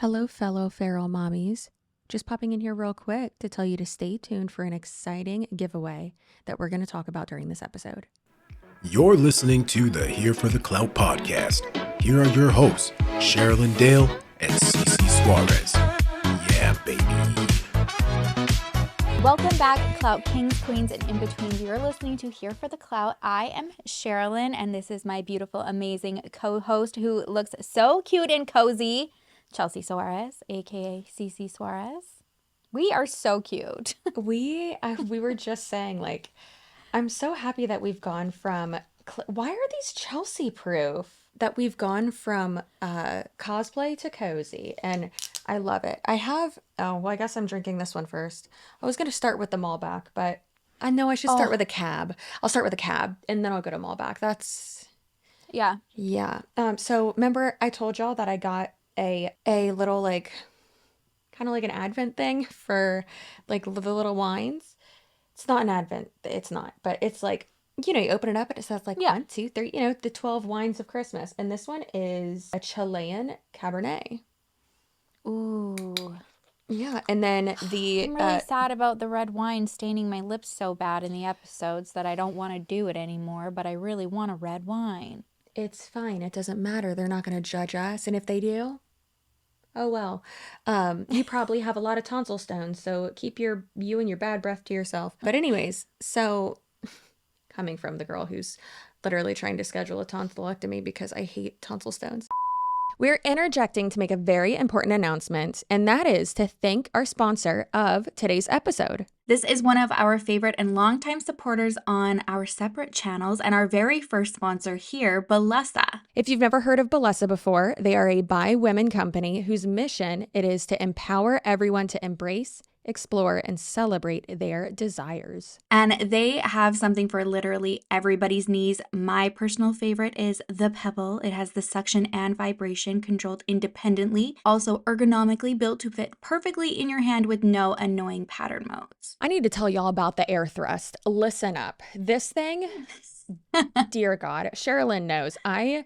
Hello, fellow feral mommies. Just popping in here real quick to tell you to stay tuned for an exciting giveaway that we're going to talk about during this episode. You're listening to the Here for the Clout podcast. Here are your hosts, Sherilyn Dale and Cece Suarez. Yeah, baby. Welcome back, Clout Kings, Queens, and in-betweens. You're listening to Here for the Clout. I am Sherilyn, and this is my beautiful, amazing co-host who looks so cute and cozy, Chelsea Suarez, aka Cece Suarez. We are so cute. We were just saying, like, I'm so happy that we've gone from, why are these Chelsea proof? That we've gone from cosplay to cozy, and I love it. I guess I'm drinking this one first. I was going to start with the Malbec, but I know I should start with a cab. I'll start with a cab, and then I'll go to Malbec. Yeah. So remember I told y'all that I got a little, like, kind of like an Advent thing for, like, the little wines. It's not an Advent. It's not. But it's like, you open it up and it says, like, 1, 2, 3, the 12 wines of Christmas. And this one is a Chilean Cabernet. Ooh. Yeah. And then I'm really sad about the red wine staining my lips so bad in the episodes that I don't want to do it anymore, but I really want a red wine. It's fine. It doesn't matter. They're not going to judge us. And if they do, oh well. You probably have a lot of tonsil stones, so keep you and your bad breath to yourself. But anyways, so coming from the girl who's literally trying to schedule a tonsillectomy because I hate tonsil stones. We're interjecting to make a very important announcement, and that is to thank our sponsor of today's episode. This is one of our favorite and longtime supporters on our separate channels and our very first sponsor here, Bellesa. If you've never heard of Bellesa before, they are a by women company whose mission it is to empower everyone to embrace, explore, and celebrate their desires. And they have something for literally everybody's needs. My personal favorite is the Pebble. It has the suction and vibration controlled independently, also ergonomically built to fit perfectly in your hand with no annoying pattern modes. I need to tell y'all about the air thrust. Listen up. This thing, dear God, Sherilyn knows. I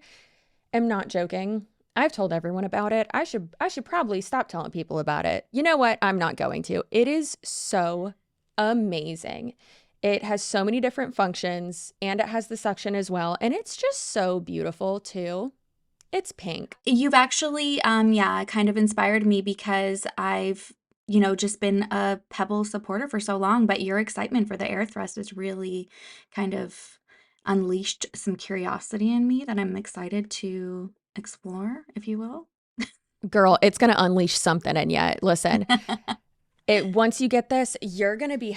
am not joking. I've told everyone about it. I should probably stop telling people about it. You know what? I'm not going to. It is so amazing. It has so many different functions, and it has the suction as well. And it's just so beautiful too. It's pink. You've actually, kind of inspired me because I've, just been a Pebble supporter for so long, but your excitement for the air thrust has really kind of unleashed some curiosity in me that I'm excited to explore, if you will. Girl, it's going to unleash something in you. Listen, once you get this, you're going to be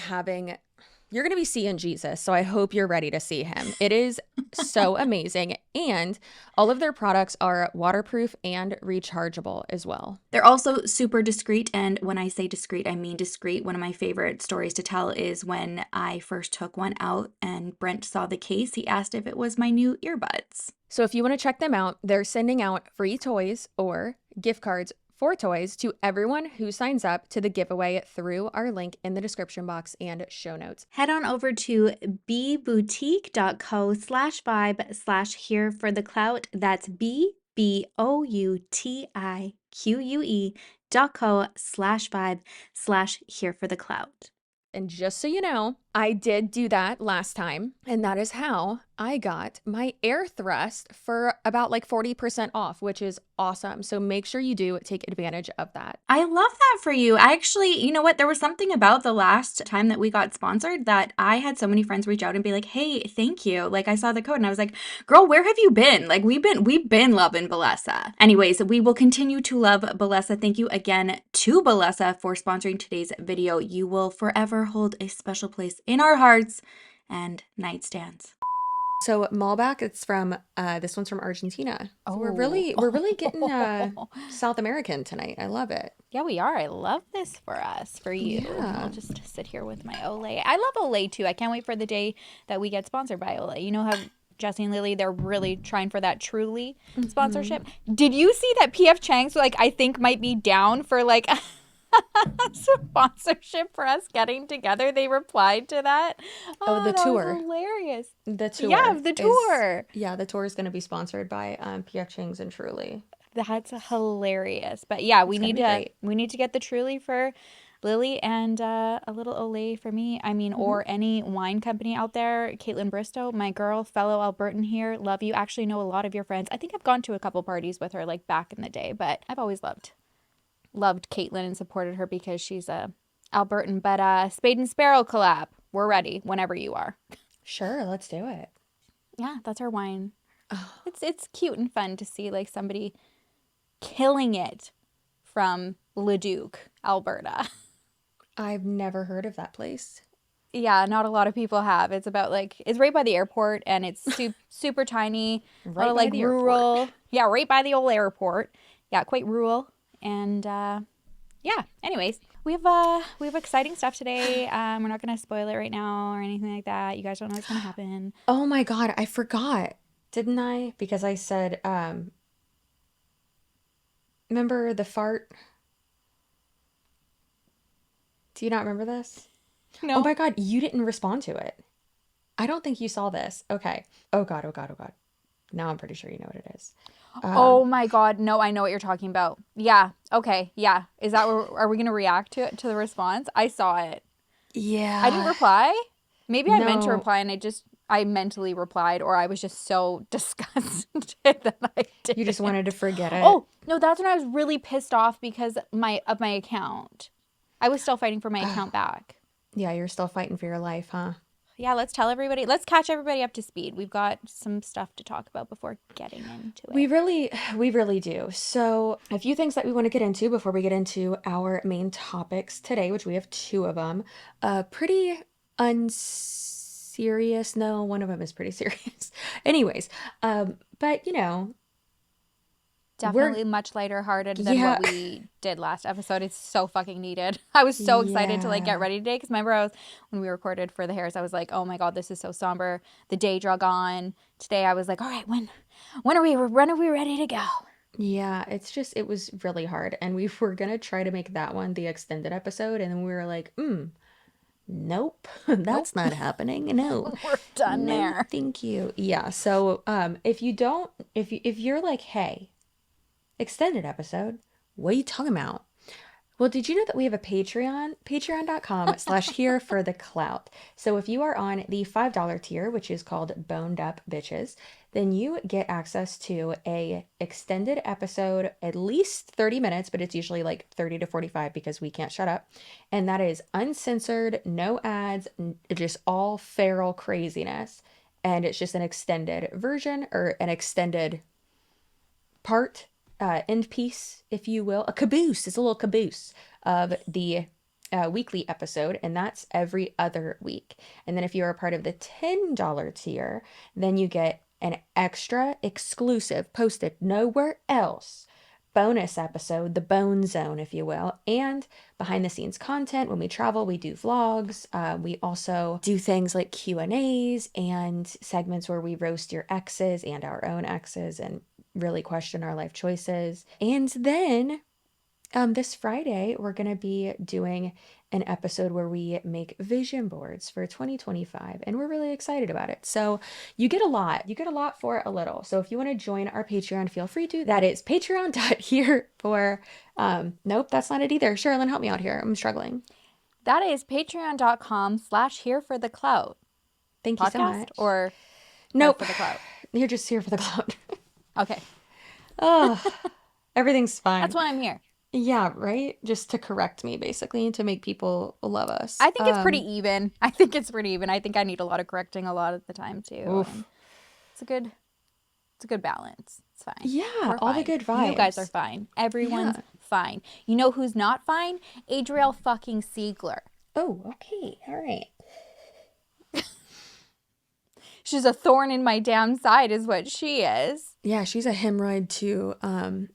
seeing Jesus. So I hope you're ready to see him. It is so amazing. And all of their products are waterproof and rechargeable as well. They're also super discreet. And when I say discreet, I mean discreet. One of my favorite stories to tell is when I first took one out and Brent saw the case, he asked if it was my new earbuds. So if you want to check them out, they're sending out free toys or gift cards for toys to everyone who signs up to the giveaway through our link in the description box and show notes. Head on over to bboutique.co/vibe/here for the clout. That's BBOUTIQUE.co/vibe/here for the clout. And just so you know, I did do that last time, and that is how I got my air thrust for about like 40% off, which is awesome. So make sure you do take advantage of that. I love that for you. I actually, you know what? There was something about the last time that we got sponsored that I had so many friends reach out and be like, hey, thank you. Like, I saw the code and I was like, girl, where have you been? Like, we've been loving Bellesa. Anyways, we will continue to love Bellesa. Thank you again to Bellesa for sponsoring today's video. You will forever hold a special place in our hearts and nightstands. So Malbec, it's from this one's from Argentina. So we're really getting South American tonight. I love it. Yeah, we are. I love this for us, for you. Yeah. I'll just sit here with my Olay. I love Olay too. I can't wait for the day that we get sponsored by Olay. You know how Jesse and Lily, they're really trying for that Truly sponsorship. Did you see that PF Chang's I think might be down for sponsorship for us getting together? They replied to that. Oh, the that tour. was hilarious. The tour. Yeah, the tour. The tour is going to be sponsored by PF Chang's and Truly. That's hilarious. But yeah, It's gonna be great. we need to get the Truly for Lily and a little Olay for me. I mean, Hmm. or any wine company out there. Caitlin Bristow, my girl, fellow Albertan here. Love you. Actually know a lot of your friends. I think I've gone to a couple parties with her like back in the day, but I've always loved Caitlin and supported her because she's a Albertan. But Spade and Sparrow collab. We're ready whenever you are. Sure, let's do it. Yeah, that's our wine. Oh, It's cute and fun to see like somebody killing it from Leduc, Alberta. I've never heard of that place. Yeah, not a lot of people have. It's about like it's right by the airport and it's super tiny, a lot Right of by like the airport. rural. Yeah, right by the old airport. Yeah, quite rural. And yeah, anyways, we have exciting stuff today. We're not going to spoil it right now or anything like that. You guys don't know what's going to happen. Oh my God, I forgot, didn't I? Because I said, remember the fart? Do you not remember this? Oh No. my God, you didn't respond to it. I don't think you saw this. Okay. Oh God, oh God, oh God. Now I'm pretty sure you know what it is. Oh my God. No, I know what you're talking about. Yeah. Okay. Yeah. Is that where, are we going to react to it, to the response? I saw it. I didn't Yeah. reply. Maybe I meant to No, reply and I mentally replied, or I was just so disgusted that I you just didn't. wanted to forget it. Oh, no, that's when I was really pissed off because of my account. I was still fighting for my Oh, account back. yeah, you're still fighting for your life, huh? Yeah, let's tell everybody. Let's catch everybody up to speed. We've got some stuff to talk about before getting into We it. really, we really do. So, a few things that we want to get into before we get into our main topics today, which we have two of them. Pretty unserious. No, one of them is pretty serious. Anyways, but we're, Definitely much lighter hearted than what yeah, we did last episode. It's so fucking needed. I was so excited to like get yeah. ready today because remember when we recorded for the hairs, I was like, oh my God, this is so somber. The day drug on. Today I was like, all right, when are we ready to go? Yeah, it was really hard. And we were gonna try to make that one the extended episode, and then we were like, nope, Nope. that's not happening. No. We're done No, there. thank you. Yeah, so if you don't if you're like, hey, extended episode, what are you talking about? Well, did you know that we have a Patreon? Patreon.com/here for the clout. So if you are on the $5 tier, which is called Boned Up Bitches, then you get access to a extended episode, at least 30 minutes, but it's usually like 30 to 45 because we can't shut up. And that is uncensored, no ads, just all feral craziness. And it's just an extended version or an extended part, end piece, if you will, a caboose. It's a little caboose of the weekly episode, and that's every other week. And then if you're a part of the $10 tier, then you get an extra exclusive, posted nowhere else, bonus episode, the Bone Zone, if you will, and behind the scenes content. When we travel, we do vlogs. We also do things like Q&As and segments where we roast your exes and our own exes and really question our life choices. And then this Friday, we're going to be doing an episode where we make vision boards for 2025, and we're really excited about it. So you get a lot. You get a lot for a little. So if you want to join our Patreon, feel free to. That is patreon.here for, nope, that's not it either. Sherilyn, help me out here. I'm struggling. That is patreon.com/here for the clout Thank you so podcast much. or here Nope, for the clout. you're just here for the cloud. Okay. Oh, everything's That's fine. why I'm here. Yeah, right? Just to correct me, basically, and to make people love us. I think it's pretty even. I think it's pretty even. I think I need a lot of correcting a lot of the time too. And Oof. it's a good balance. It's fine. Yeah, We're all the fine. good You guys are vibes. fine. Everyone's Yeah. fine. You know who's not fine? Adriel fucking Siegler. Oh, okay. All right. She's a thorn in my damn side is what she is. Yeah, she's a hemorrhoid to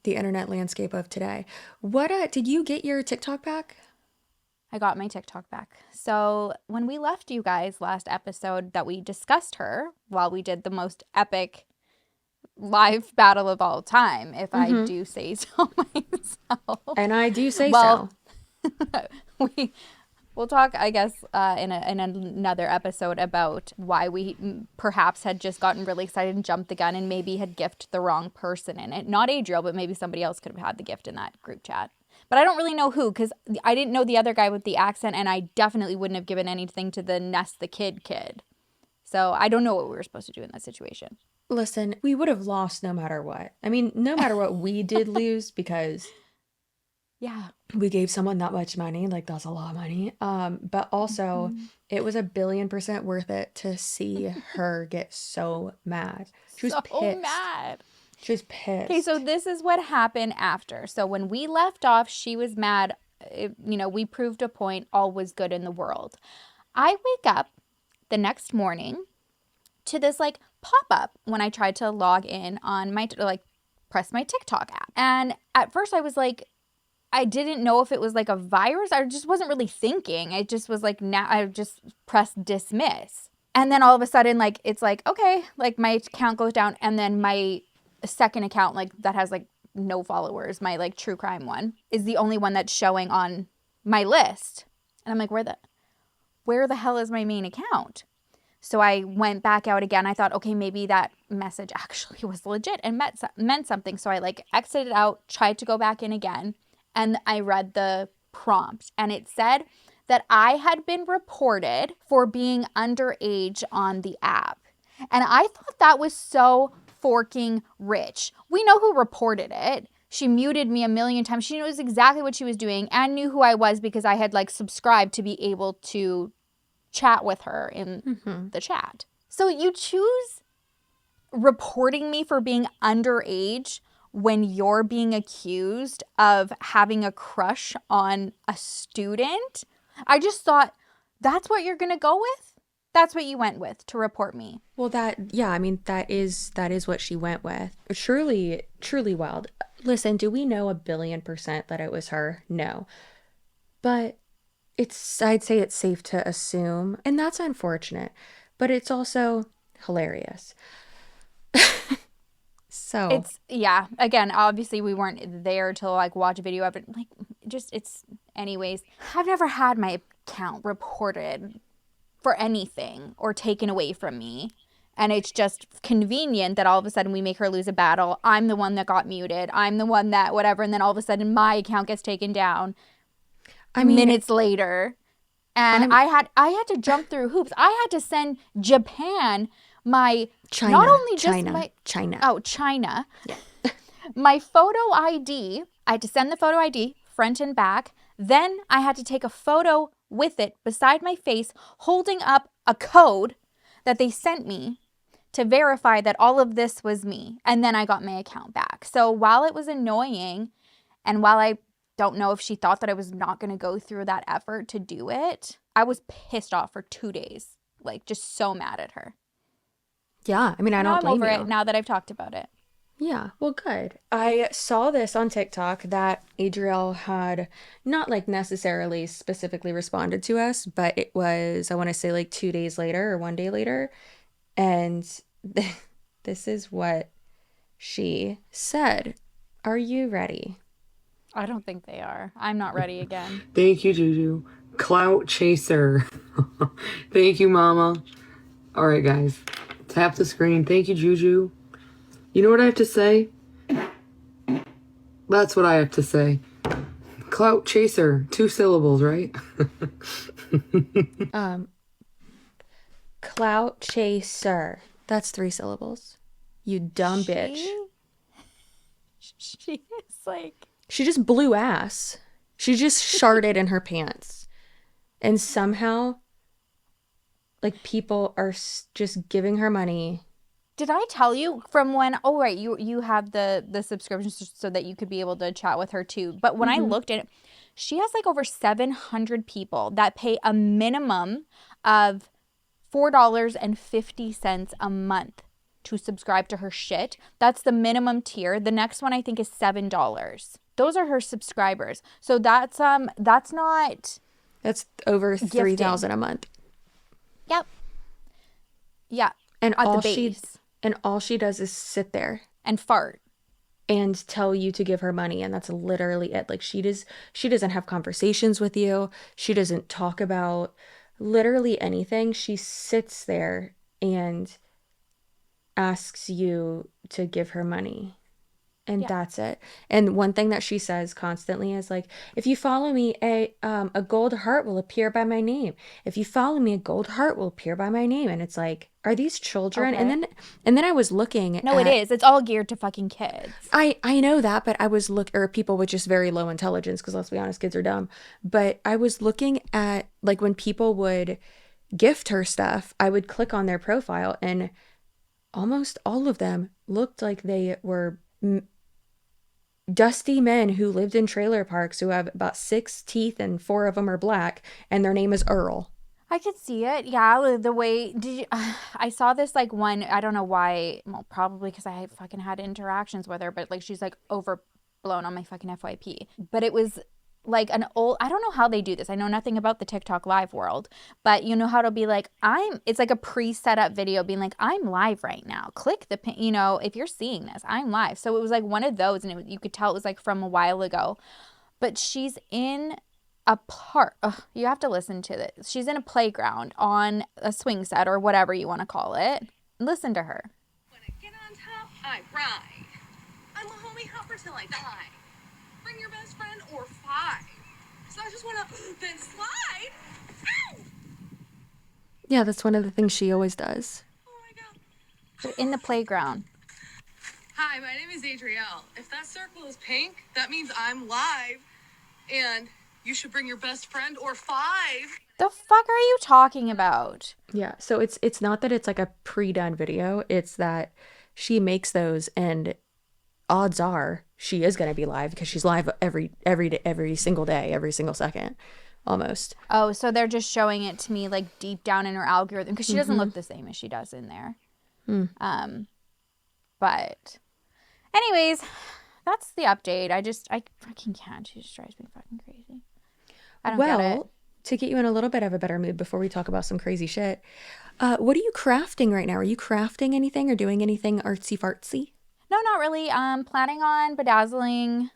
the internet landscape of today. What did you get your TikTok back? I got my TikTok back. So when we left you guys last episode that we discussed her while we did the most epic live battle of all time, if I Mm-hmm. do say so myself. And I do say Well, so. we We'll talk, I guess, in another episode about why we perhaps had just gotten really excited and jumped the gun and maybe had gifted the wrong person in it. Not Adriel, but maybe somebody else could have had the gift in that group chat. But I don't really know who, because I didn't know the other guy with the accent, and I definitely wouldn't have given anything to the Ness the Kid. So I don't know what we were supposed to do in that situation. Listen, we would have lost no matter what. I mean, no matter what, we did lose because Yeah. we gave someone that much money. Like, that's a lot of money. But also, it was 1,000,000,000% worth it to see her get so mad. She was So pissed. mad. She was pissed. Okay, so this is what happened after. So when we left off, she was mad. We proved a point. All was good in the world. I wake up the next morning to this like pop-up when I tried to log in on my, press my TikTok app. And at first I was like, I didn't know if it was like a virus. I just wasn't really thinking. It just was like, now I just pressed dismiss. And then all of a sudden, like, it's like, okay, like my account goes down. And then my second account, like that has like no followers, my like true crime one, is the only one that's showing on my list. And I'm like, where the hell is my main account? So I went back out again. I thought, okay, maybe that message actually was legit and meant something. So I like exited out, tried to go back in again. And I read the prompt, and it said that I had been reported for being underage on the app. And I thought that was so forking rich. We know who reported it. She muted me 1,000,000 times. She knows exactly what she was doing and knew who I was because I had like subscribed to be able to chat with her in the chat. So you choose reporting me for being underage when you're being accused of having a crush on a student? I just thought, that's what you're going to go with? That's what you went with to report me. Well, that is what she went with. Truly wild. Listen, do we know 1,000,000,000% that it was her? No. But I'd say it's safe to assume, and that's unfortunate, but it's also hilarious. So it's, yeah, again, obviously we weren't there to like watch a video of it. Like, just, it's, anyways, I've never had my account reported for anything or taken away from me. And it's just convenient that all of a sudden we make her lose a battle. I'm the one that got muted. I'm the one that whatever. And then all of a sudden my account gets taken down minutes later. And I had to jump through hoops. I had to send Japan my China. Yeah. My photo ID. I had to send the photo ID front and back. Then I had to take a photo with it beside my face, holding up a code that they sent me to verify that all of this was me. And then I got my account back. So while it was annoying, and while I don't know if she thought that I was not going to go through that effort to do it, I was pissed off for 2 days. Like, just so mad at her. Yeah, I mean, I don't blame you. I'm over it now that I've talked about it. Yeah, well, good. I saw this on TikTok that Adriel had not like necessarily specifically responded to us, but it was, I want to say like 2 days later or 1 day later. And this is what she said. Are you ready? I don't think they are. I'm not ready again. Thank you, Juju. Clout chaser. Thank you, Mama. All right, guys. Tap the screen. Thank you, Juju. You know what I have to say? That's what I have to say. Clout chaser. 2 syllables, right? Clout chaser. That's 3 syllables. You dumb bitch. She is like... She just blew ass. She just sharted in her pants. And somehow, like, people are just giving her money. Did I tell you from when, oh, right, you have the subscription so that you could be able to chat with her too. But when I looked at it, she has like over 700 people that pay a minimum of $4.50 a month to subscribe to her shit. That's the minimum tier. The next one I think is $7. Those are her subscribers. So that's not... That's over 3,000 a month. Yep. Yeah. And at all the base. all she does is sit there and fart. and tell you to give her money, and that's literally it. Like she doesn't have conversations with you. She doesn't talk about literally anything. She sits there and asks you to give her money. And Yeah. that's it. And one thing that she says constantly is like, if you follow me, a gold heart will appear by my name. If you follow me, a gold heart will appear by my name. And it's like, are these children? Okay. And then I was looking No, it at, is. It's all geared to fucking kids. I know that, but I was or people with just very low intelligence, because let's be honest, kids are dumb. But I was looking at like when people would gift her stuff, I would click on their profile, and almost all of them looked like they were dusty men who lived in trailer parks who have about 6 teeth and 4 of them are black, and their name is Earl. I could see it. Yeah, the way I saw this like one, I don't know why, well, probably because I fucking had interactions with her, but like she's like overblown on my fucking FYP. But it was like an old, I don't know how they do this. I know nothing about the TikTok live world, but you know how it'll be like, it's like a pre-set up video being like, I'm live right now. Click the pin, you know, if you're seeing this, I'm live. So it was like one of those, and you could tell it was like from a while ago. But she's in a park. You have to listen to this. She's in a playground on a swing set or whatever you want to call it. Listen to her. When I get on top, I ride. I'm a homie hopper till I die. Bring your best friend or 5. So I just want to then slide. Ow! Yeah, that's one of the things she always does. Oh my god. In the playground. Hi, my name is Adrielle. If that circle is pink, that means I'm live. And you should bring your best friend or 5. The fuck are you talking about? Yeah, so it's not that it's like a pre-done video, it's that she makes those, and odds are she is going to be live because she's live every day, every single day, every single second, almost. Oh, so they're just showing it to me like deep down in her algorithm because she doesn't look the same as she does in there. But anyways, that's the update. I fucking can't. She just drives me fucking crazy. I don't get it. To get you in a little bit of a better mood before we talk about some crazy shit, what are you crafting right now? Are you crafting anything or doing anything artsy fartsy? No, not really. Planning on bedazzling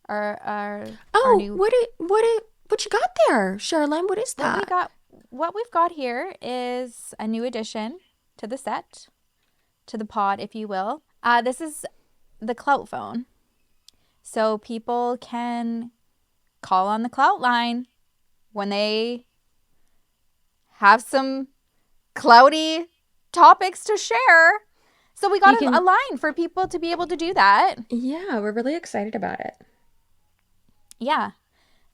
our Oh, new. what you got there, Charlene? What is that? What we've got here is a new addition to the set, to the pod, if you will. This is the Clout phone, so people can call on the Clout line when they have some clouty topics to share. So we got a line for people to be able to do that. Yeah, we're really excited about it. Yeah.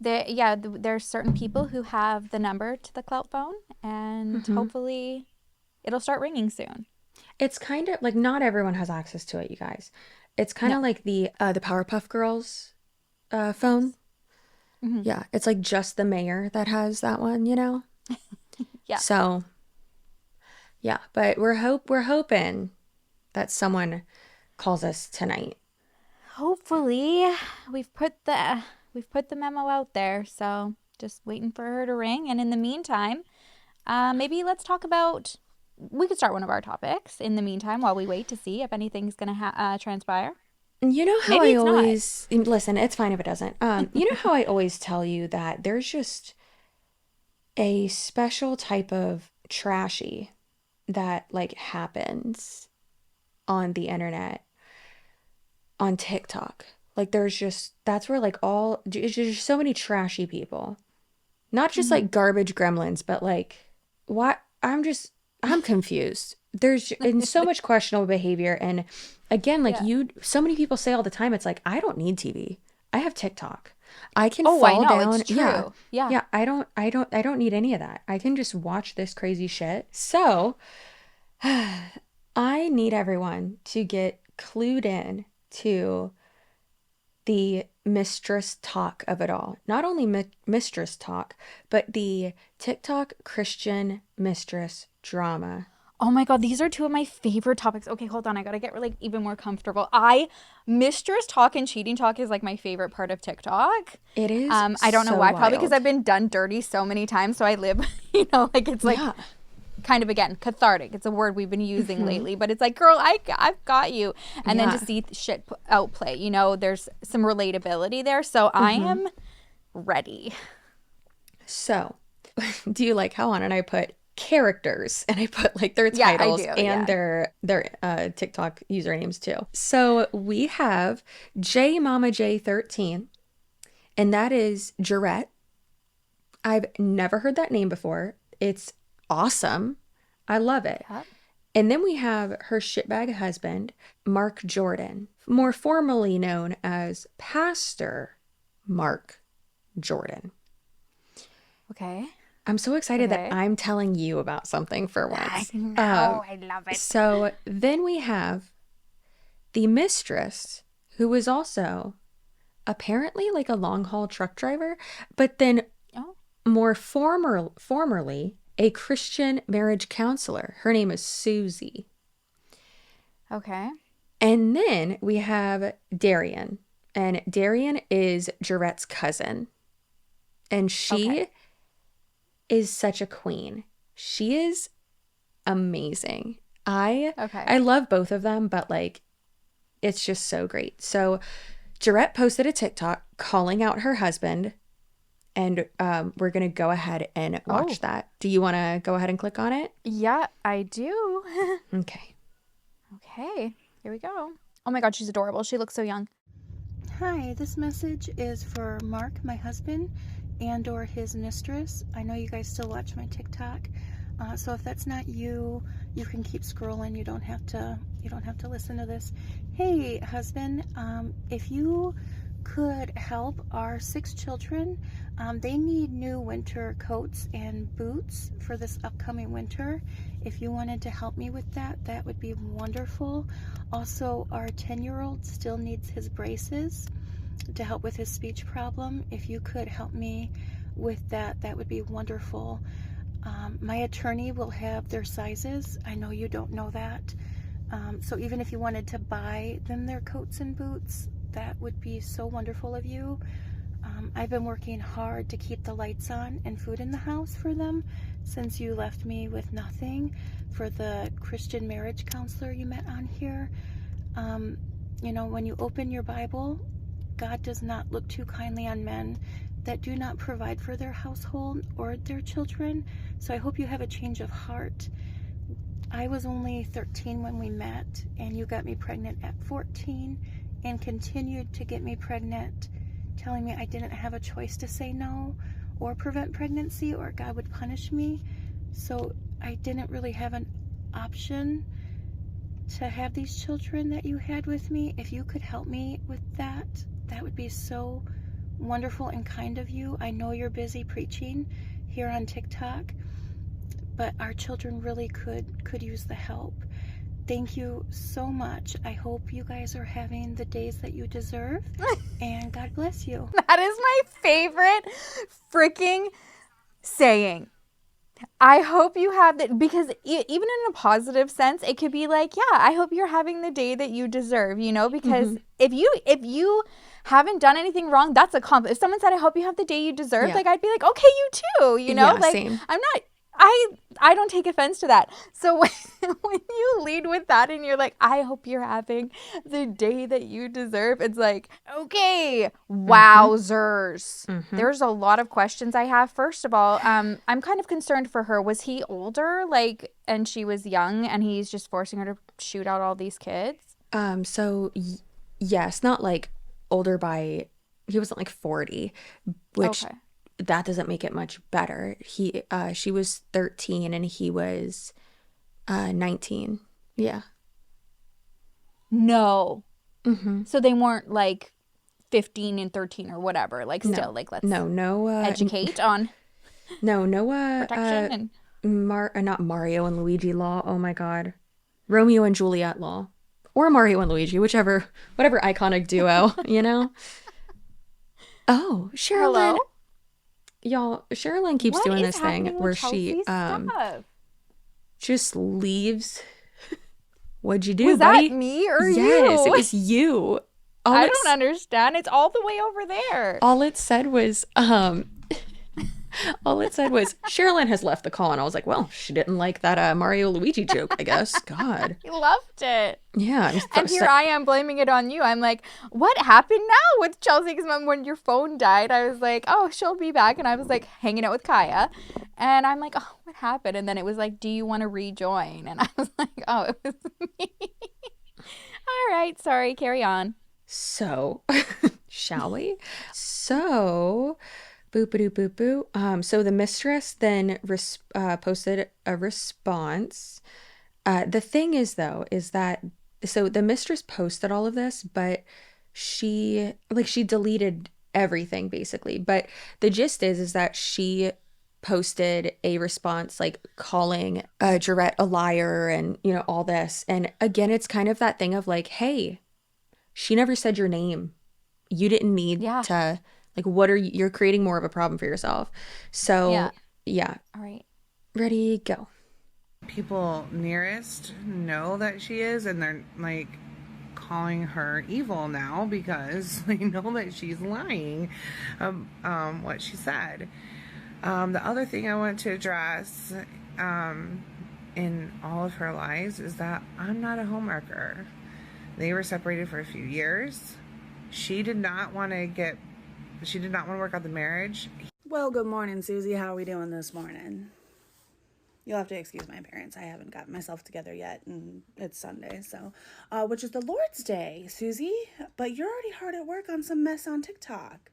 There's certain people who have the number to the Clout phone, and hopefully it'll start ringing soon. It's kind of like not everyone has access to it, you guys. It's kind of like the Powerpuff Girls phone. Mm-hmm. Yeah, it's like just the mayor that has that one, you know? Yeah. So, yeah, but we're hoping that someone calls us tonight. Hopefully, we've put the memo out there, so just waiting for her to ring. And in the meantime, maybe let's talk about. We could start one of our topics in the meantime while we wait to see if anything's gonna transpire. You know how Maybe I it's always listen. It's fine if it doesn't. You know how I always tell you that there's just a special type of trashy that like happens on the internet, on TikTok. Like that's where like it's just so many trashy people. Not just like garbage gremlins, but like what I'm confused. There's and so much questionable behavior, and again, like so many people say all the time, it's like I don't need TV. I have TikTok. I can fall down. It's true. Yeah. I don't need any of that. I can just watch this crazy shit. So I need everyone to get clued in to the mistress talk of it all. Not only mistress talk, but the TikTok Christian mistress drama. Oh my God, these are two of my favorite topics. Okay, hold on. I gotta get like even more comfortable. Mistress talk and cheating talk is like my favorite part of TikTok. It is. I don't know why. wild. Probably because I've been done dirty so many times. So I live, like it's like, kind of, again, cathartic. It's a word we've been using lately, but it's like, girl, I've got you. And then to see shit outplay, you know, there's some relatability there. So I am ready. So, do you like how on it I put characters and I put like their titles and their TikTok usernames too. So we have J Mama J13, and that is Jarette. I've never heard that name before. It's awesome. I love it. Yep. And then we have her shitbag husband, Mark Jordan, more formally known as Pastor Mark Jordan. Okay. I'm so excited that I'm telling you about something for once. I know. I love it. So then we have the mistress, who is also apparently like a long haul truck driver, but then more formerly a Christian marriage counselor. Her name is Susie. Okay. And then we have Darian, and Darian is Jarette's cousin. And she is such a queen. She is amazing. I love both of them, but like it's just so great. So Jarette posted a TikTok calling out her husband, and we're gonna go ahead and watch that. Do you want to go ahead and click on it? Yeah, I do. Okay, here we go. Oh my god, she's adorable. She looks so young. Hi, this message is for Mark, my husband, and or his mistress. I know you guys still watch my TikTok, so if that's not you, you can keep scrolling. You don't have to listen to this. Hey, husband, if you could help our 6 children, they need new winter coats and boots for this upcoming winter. If you wanted to help me with that, that would be wonderful. Also, our 10-year-old still needs his braces to help with his speech problem. If you could help me with that, that would be wonderful. My attorney will have their sizes. I know you don't know that. So even if you wanted to buy them their coats and boots, that would be so wonderful of you. I've been working hard to keep the lights on and food in the house for them since you left me with nothing for the Christian marriage counselor you met on here. You know, when you open your Bible, God does not look too kindly on men that do not provide for their household or their children. So I hope you have a change of heart. I was only 13 when we met, and you got me pregnant at 14 and continued to get me pregnant, telling me I didn't have a choice to say no or prevent pregnancy or God would punish me. So I didn't really have an option to have these children that you had with me. If you could help me with that, that would be so wonderful and kind of you. I know you're busy preaching here on TikTok, but our children really could use the help. Thank you so much. I hope you guys are having the days that you deserve, and God bless you. That is my favorite freaking saying. I hope you have that, because even in a positive sense, it could be like, yeah, I hope you're having the day that you deserve, you know, because if you haven't done anything wrong, that's a compliment. If someone said, I hope you have the day you deserve, like, I'd be like, okay, you too, you know, like, same. I don't take offense to that. So when you lead with that and you're like, I hope you're having the day that you deserve, it's like, okay, wowzers. There's a lot of questions I have. First of all, I'm kind of concerned for her. Was he older, like, and she was young, and he's just forcing her to shoot out all these kids? So yes, not like older by, he wasn't like 40, which that doesn't make it much better. She was 13 and he was 19. Yeah. No. So they weren't like 15 and 13 or whatever. Like, still, like, let's educate on protection and not Mario and Luigi law. Oh my God, Romeo and Juliet law, or Mario and Luigi, whatever iconic duo, you know. Oh, Sherilyn. Hello? Y'all, Sherilyn keeps doing this thing where she just leaves. What'd you do, was buddy? that me or you? Yes, it was you. I don't understand. It's all the way over there. All it said was, All it said was, Sherilyn has left the call. And I was like, well, she didn't like that Mario Luigi joke, I guess. God. He loved it. Yeah. And here I am blaming it on you. I'm like, what happened now with Chelsea? Because when your phone died, I was like, oh, she'll be back. And I was like hanging out with Kaya. And I'm like, oh, what happened? And then it was like, do you want to rejoin? And I was like, oh, it was me. All right. Sorry. Carry on. So, shall we? So, boop-a-doo, boop-boo. So the mistress then posted a response. The thing is, though, is that, so the mistress posted all of this, but she deleted everything, basically. But the gist is that she posted a response, like, calling Jarrett a liar and, you know, all this. And again, it's kind of that thing of like, hey, she never said your name. You didn't need to, like, what are you? You're creating more of a problem for yourself. So, yeah. All right. Ready, go. People nearest know that she is, and they're like calling her evil now because they know that she's lying what she said. The other thing I want to address in all of her lies is that I'm not a homewrecker. They were separated for a few years. She did not want to work out the marriage. Well, good morning, Susie. How are we doing this morning? You'll have to excuse my parents. I haven't gotten myself together yet, and it's Sunday, so, which is the Lord's Day, Susie. But you're already hard at work on some mess on TikTok.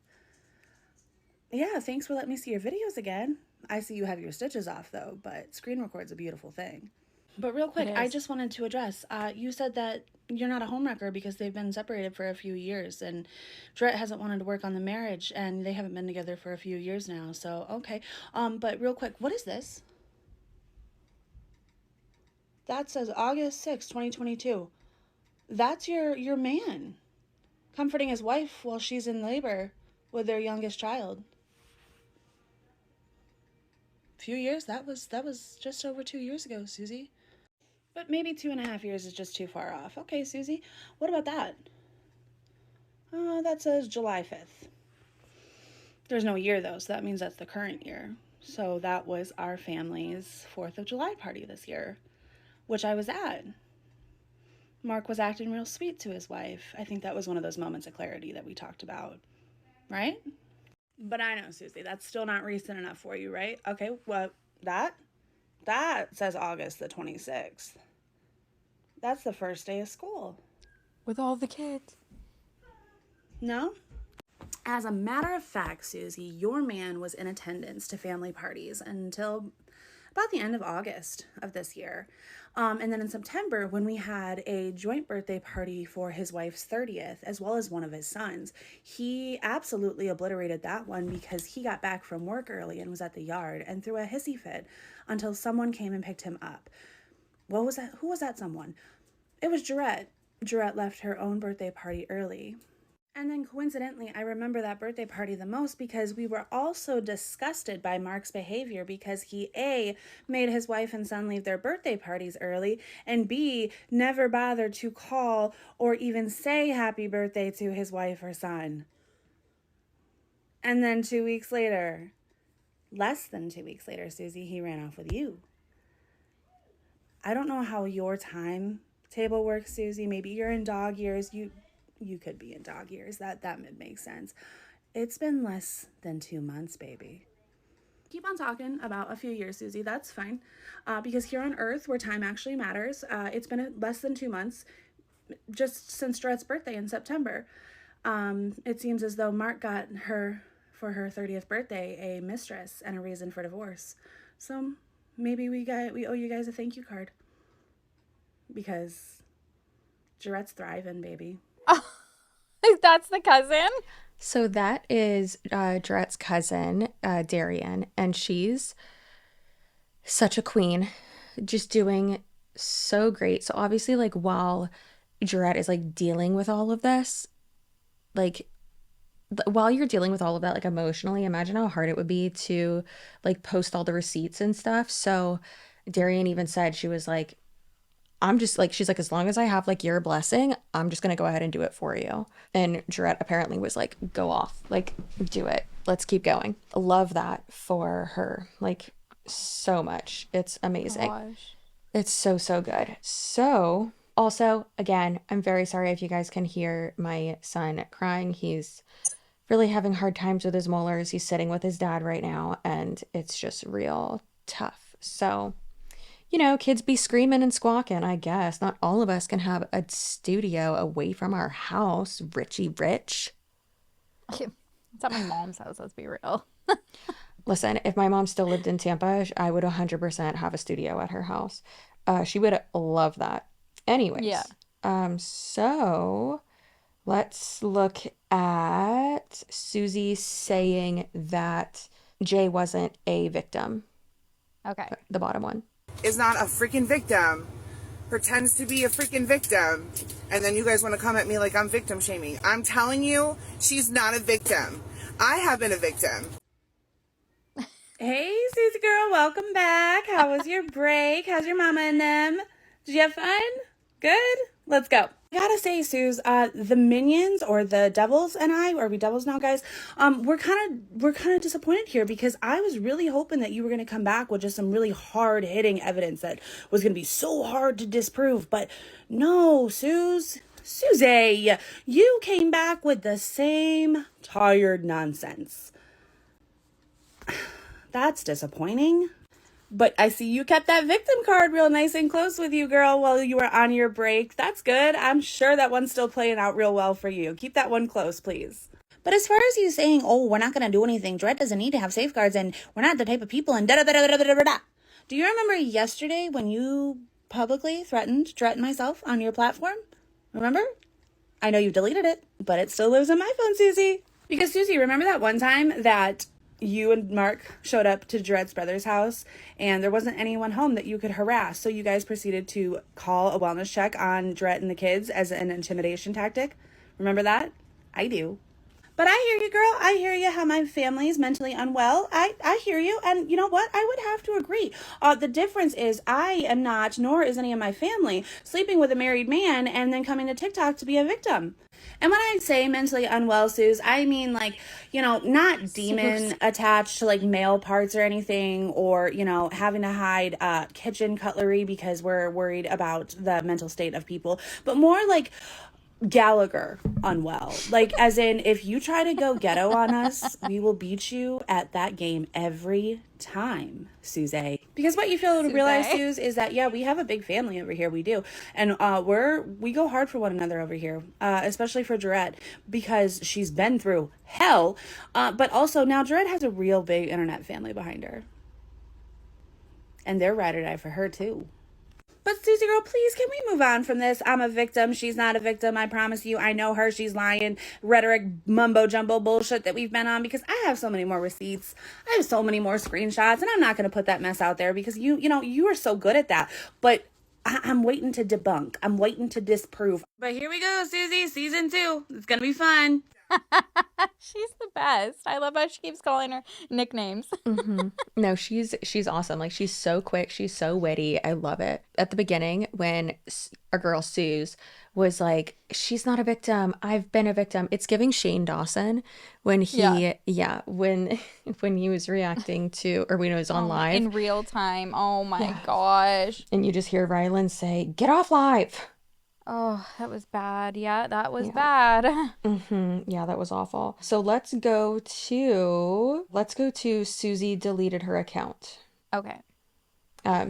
Yeah, thanks for letting me see your videos again. I see you have your stitches off, though, but screen record's a beautiful thing. But real quick, I just wanted to address, you said that you're not a homewrecker because they've been separated for a few years, and Dret hasn't wanted to work on the marriage, and they haven't been together for a few years now, so, okay. But real quick, what is this? That says August 6, 2022. That's your man, comforting his wife while she's in labor with their youngest child. Few years? That was just over 2 years ago, Susie. But maybe 2.5 years is just too far off. Okay, Susie, what about that? That says July 5th. There's no year, though, so that means that's the current year. So that was our family's 4th of July party this year, which I was at. Mark was acting real sweet to his wife. I think that was one of those moments of clarity that we talked about, right? But I know, Susie, that's still not recent enough for you, right? Okay, well, that says August the 26th. That's the first day of school. With all the kids. No? As a matter of fact, Susie, your man was in attendance to family parties until about the end of August of this year. And then in September, when we had a joint birthday party for his wife's 30th, as well as one of his sons, he absolutely obliterated that one because he got back from work early and was at the yard and threw a hissy fit until someone came and picked him up. What was that? Who was that someone? It was Jarrett. Jarrett left her own birthday party early. And then coincidentally, I remember that birthday party the most because we were all so disgusted by Mark's behavior because he, A, made his wife and son leave their birthday parties early, and B, never bothered to call or even say happy birthday to his wife or son. And then 2 weeks later, less than 2 weeks later, Susie, he ran off with you. I don't know how your timetable works, Susie. Maybe you're in dog years. You could be in dog years. That would make sense. It's been less than 2 months, baby. Keep on talking about a few years, Susie. That's fine. Because here on Earth, where time actually matters, it's been less than 2 months, just since Dret's birthday in September. It seems as though Mark got her, for her 30th birthday, a mistress and a reason for divorce. So maybe we owe you guys a thank you card. Because Jarrett's thriving, baby. That's the cousin? So that is Jarrett's cousin, Darian, and she's such a queen, just doing so great. So obviously, like, while Jarrett is, like, dealing with all of this, like, while you're dealing with all of that, like, emotionally, imagine how hard it would be to, like, post all the receipts and stuff. So Darian even said, she was like, I'm just like, she's like, as long as I have, like, your blessing, I'm just going to go ahead and do it for you. And Jarrett apparently was like, go off, like, do it. let's keep going. Love that for her. Like, so much. It's amazing. Gosh. It's so, so good. So, also, again, I'm very sorry if you guys can hear my son crying. He's really having hard times with his molars. He's sitting with his dad right now, and it's just real tough. So, you know, kids be screaming and squawking, I guess. Not all of us can have a studio away from our house, Richie Rich. It's at my mom's house, let's be real. Listen, if my mom still lived in Tampa, I would 100% have a studio at her house. She would love that. Anyways, Yeah. So let's look at Susie saying that Jay wasn't a victim. Okay. The bottom one. Is not a freaking victim, pretends to be a freaking victim, and then you guys want to come at me like I'm victim shaming. I'm telling you, she's not a victim. I have been a victim. Hey, Susie girl, welcome back. How was your break? How's your mama and them? Did you have fun? Good? Let's go. I gotta say, Suze, the minions or the devils and I, are we devils now, guys? We're kind of disappointed here because I was really hoping that you were gonna come back with just some really hard hitting evidence that was gonna be so hard to disprove. But no, Susie, you came back with the same tired nonsense. That's disappointing. But I see you kept that victim card real nice and close with you, girl, while you were on your break. That's good. I'm sure that one's still playing out real well for you. Keep that one close, please. But as far as you saying, oh, we're not going to do anything, Dredd doesn't need to have safeguards, and we're not the type of people, and da-da-da-da-da-da-da-da. Do you remember yesterday when you publicly threatened Dredd and myself on your platform? Remember? I know you deleted it, but it still lives on my phone, Susie. Because, Susie, remember that one time that you and Mark showed up to Dredd's brother's house and there wasn't anyone home that you could harass. So you guys proceeded to call a wellness check on Dredd and the kids as an intimidation tactic. Remember that? I do. But I hear you, girl. I hear you how my family is mentally unwell. I hear you. And you know what? I would have to agree. The difference is I am not, nor is any of my family, sleeping with a married man and then coming to TikTok to be a victim. And when I say mentally unwell, Suze, I mean like, you know, not demon attached to like male parts or anything, or, you know, having to hide kitchen cutlery because we're worried about the mental state of people, but more like Gallagher unwell. Like, as in, if you try to go ghetto on us, we will beat you at that game every time, Suze. Because what you fail to realize, Suze, is that, yeah, we have a big family over here. We do. And we go hard for one another over here, especially for Dredd, because she's been through hell. But also, now Dredd has a real big internet family behind her. And they're ride or die for her, too. But Susie girl, please, can we move on from this? I'm a victim. She's not a victim. I promise you. I know her. She's lying. Rhetoric, mumbo jumbo bullshit that we've been on, because I have so many more receipts. I have so many more screenshots, and I'm not going to put that mess out there because you know, you are so good at that. But I'm waiting to debunk. I'm waiting to disprove. But here we go, Susie. Season 2. It's going to be fun. She's the best. I love how she keeps calling her nicknames. Mm-hmm. No, she's awesome. Like, she's so quick. She's so witty. I love it. At the beginning, when our girl Suze was like, she's not a victim. I've been a victim. It's giving Shane Dawson when he, when he was reacting to, or when it was on live. In real time. Oh my gosh. And you just hear Rylan say, get off live. Oh, that was bad. Yeah, that was bad. Yeah, that was awful. So let's go to Susie deleted her account. Okay.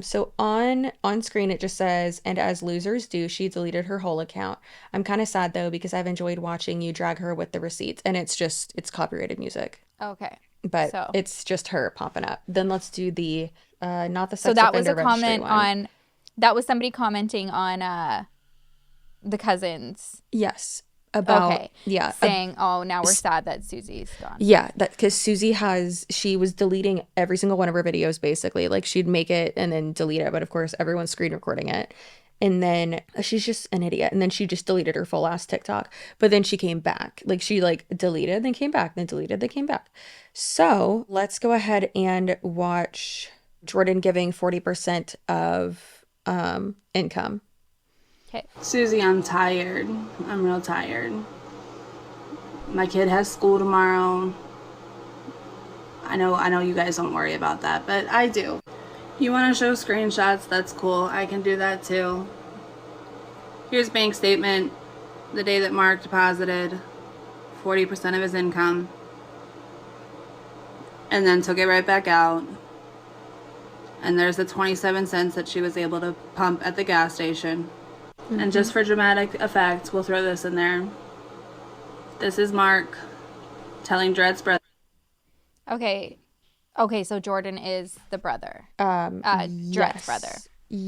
So on screen it just says, and as losers do, she deleted her whole account. I'm kind of sad though, because I've enjoyed watching you drag her with the receipts, and it's copyrighted music. Okay. But it's just her popping up. Then let's do the not the sex So that was offender a comment one. on, that was somebody commenting on the cousins. Yes. About saying, oh, now we're sad that Susie's gone. Yeah, that because she was deleting every single one of her videos basically. Like, she'd make it and then delete it, but of course everyone's screen recording it. And then she's just an idiot. And then she just deleted her full ass TikTok. But then she came back. Like, she like deleted, then came back, then deleted, then came back. So let's go ahead and watch Jordan giving 40% of income. Okay. Susie, I'm tired. I'm real tired. My kid has school tomorrow. I know you guys don't worry about that, but I do. You want to show screenshots? That's cool. I can do that too. Here's bank statement. The day that Mark deposited 40% of his income and then took it right back out. And there's the 27 cents that she was able to pump at the gas station. And just for dramatic effect, we'll throw this in there. This is Mark telling Dred's brother. Okay. Okay, so Jordan is the brother. Dred's Yes. brother.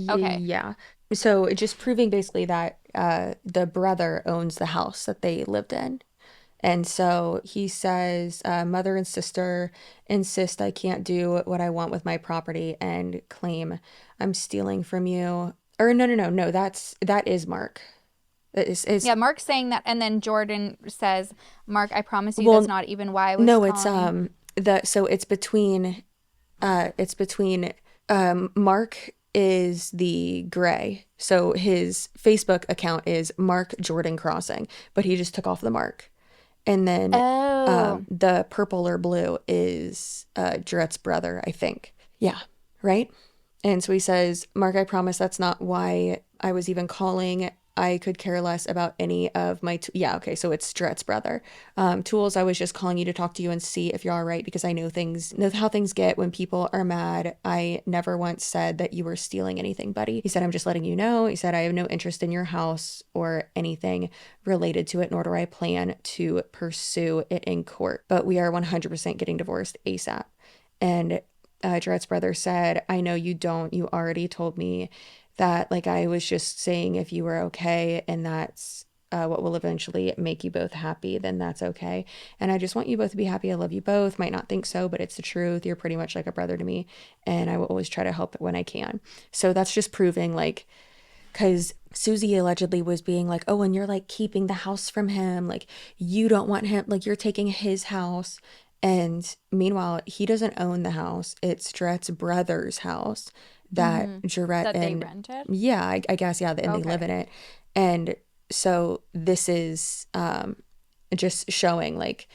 Okay. Yeah. So just proving basically that the brother owns the house that they lived in. And so he says, mother and sister insist I can't do what I want with my property and claim I'm stealing from you. Or no, that is Mark. Is Yeah, Mark's saying that, and then Jordan says, Mark, I promise you Well, that's not even why I was no, it's calling. it's between Mark is the gray. So his Facebook account is Mark Jordan Crossing, but he just took off the Mark. And then Oh. the purple or blue is Dret's brother, I think. Yeah, right? And so he says, Mark, I promise that's not why I was even calling. I could care less about any of my... yeah, okay, so it's Dret's brother. Tools, I was just calling you to talk to you and see if you're all right because I know how things get when people are mad. I never once said that you were stealing anything, buddy. He said, I'm just letting you know. He said, I have no interest in your house or anything related to it, nor do I plan to pursue it in court. But we are 100% getting divorced ASAP. And Dret's brother said, I know you don't. You already told me that, like, I was just saying if you were okay and that's what will eventually make you both happy, then that's okay. And I just want you both to be happy. I love you both. Might not think so, but it's the truth. You're pretty much like a brother to me. And I will always try to help when I can. So that's just proving, like, because Susie allegedly was being like, oh, and you're like keeping the house from him. Like, you don't want him, like, you're taking his house. And meanwhile, he doesn't own the house. It's Dret's brother's house that Jarrett That they and rented? yeah, I guess, yeah, and they live in it. And so this is just showing, like,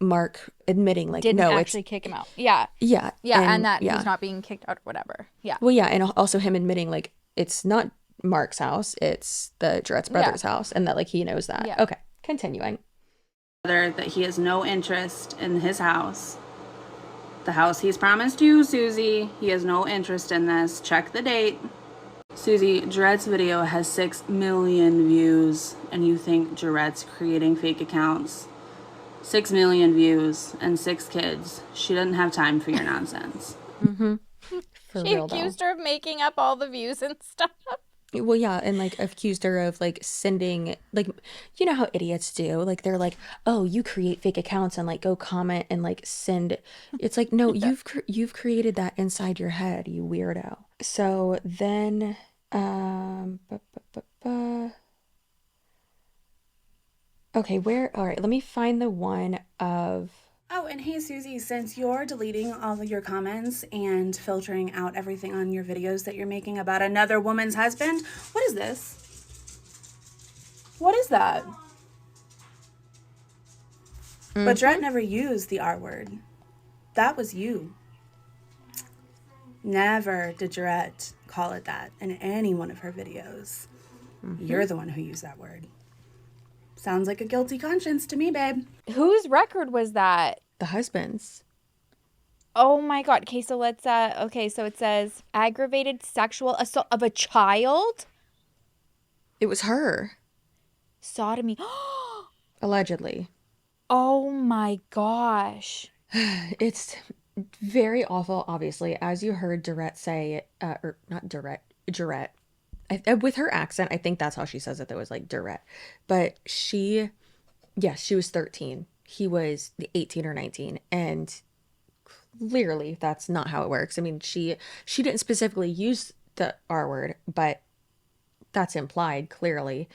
Mark admitting, like, Didn't no, actually kick him out. Yeah. yeah, Yeah, and that yeah. he's not being kicked out or whatever. Yeah. Well, yeah, and also him admitting, like, it's not Mark's house, it's the Dret's brother's house, and that, like, he knows that. Yeah. Okay, continuing. That he has no interest in his house. The house he's promised you, Susie. He has no interest in this. Check the date. Susie, Jared's video has 6 million views, and you think Jared's creating fake accounts. 6 million views and 6 kids. She doesn't have time for your nonsense. For She real, though. accused her of making up all the views and stuff. Well, yeah, and, like, accused her of, like, sending, like, you know how idiots do, like, they're like, oh, you create fake accounts and, like, go comment and, like, send. It's like, no, you've created that inside your head, you weirdo. So then okay, all right, let me find the one of... Oh, and hey, Susie, since you're deleting all of your comments and filtering out everything on your videos that you're making about another woman's husband, what is this? What is that? But Dret never used the R word. That was you. Never did Dret call it that in any one of her videos. You're the one who used that word. Sounds like a guilty conscience to me, babe. Whose record was that? The husband's. Oh my God. Okay, so let's okay, so it says aggravated sexual assault of a child? It was her, Sodomy. allegedly. Oh my gosh. It's very awful, obviously, as you heard Dorette say, or not Dorette. With her accent, I think that's how she says it, though, is like Dorette. But she was 13. He was 18 or 19. And clearly, that's not how it works. I mean, she didn't specifically use the R word, but that's implied, clearly.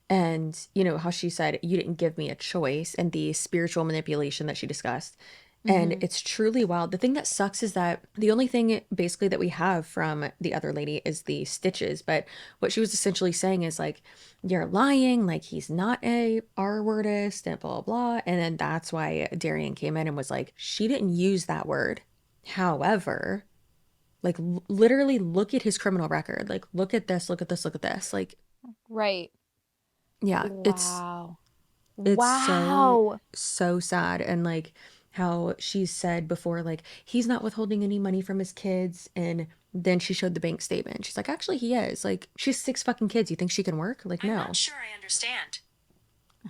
And, you know, how she said, you didn't give me a choice, and the spiritual manipulation that she discussed. And it's truly wild. The thing that sucks is that the only thing basically that we have from the other lady is the stitches. But what she was essentially saying is like, you're lying, like he's not a R-wordist and blah, blah. And then that's why Darian came in and was like, she didn't use that word. However, like literally look at his criminal record. Like, look at this, look at this, look at this. Like, Right. yeah, Wow. it's Wow. so sad. And like how she said before, like, he's not withholding any money from his kids. And then she showed the bank statement. She's like, actually, he is. Like, she has 6 fucking kids. You think she can work? Like, I'm no. not sure I understand.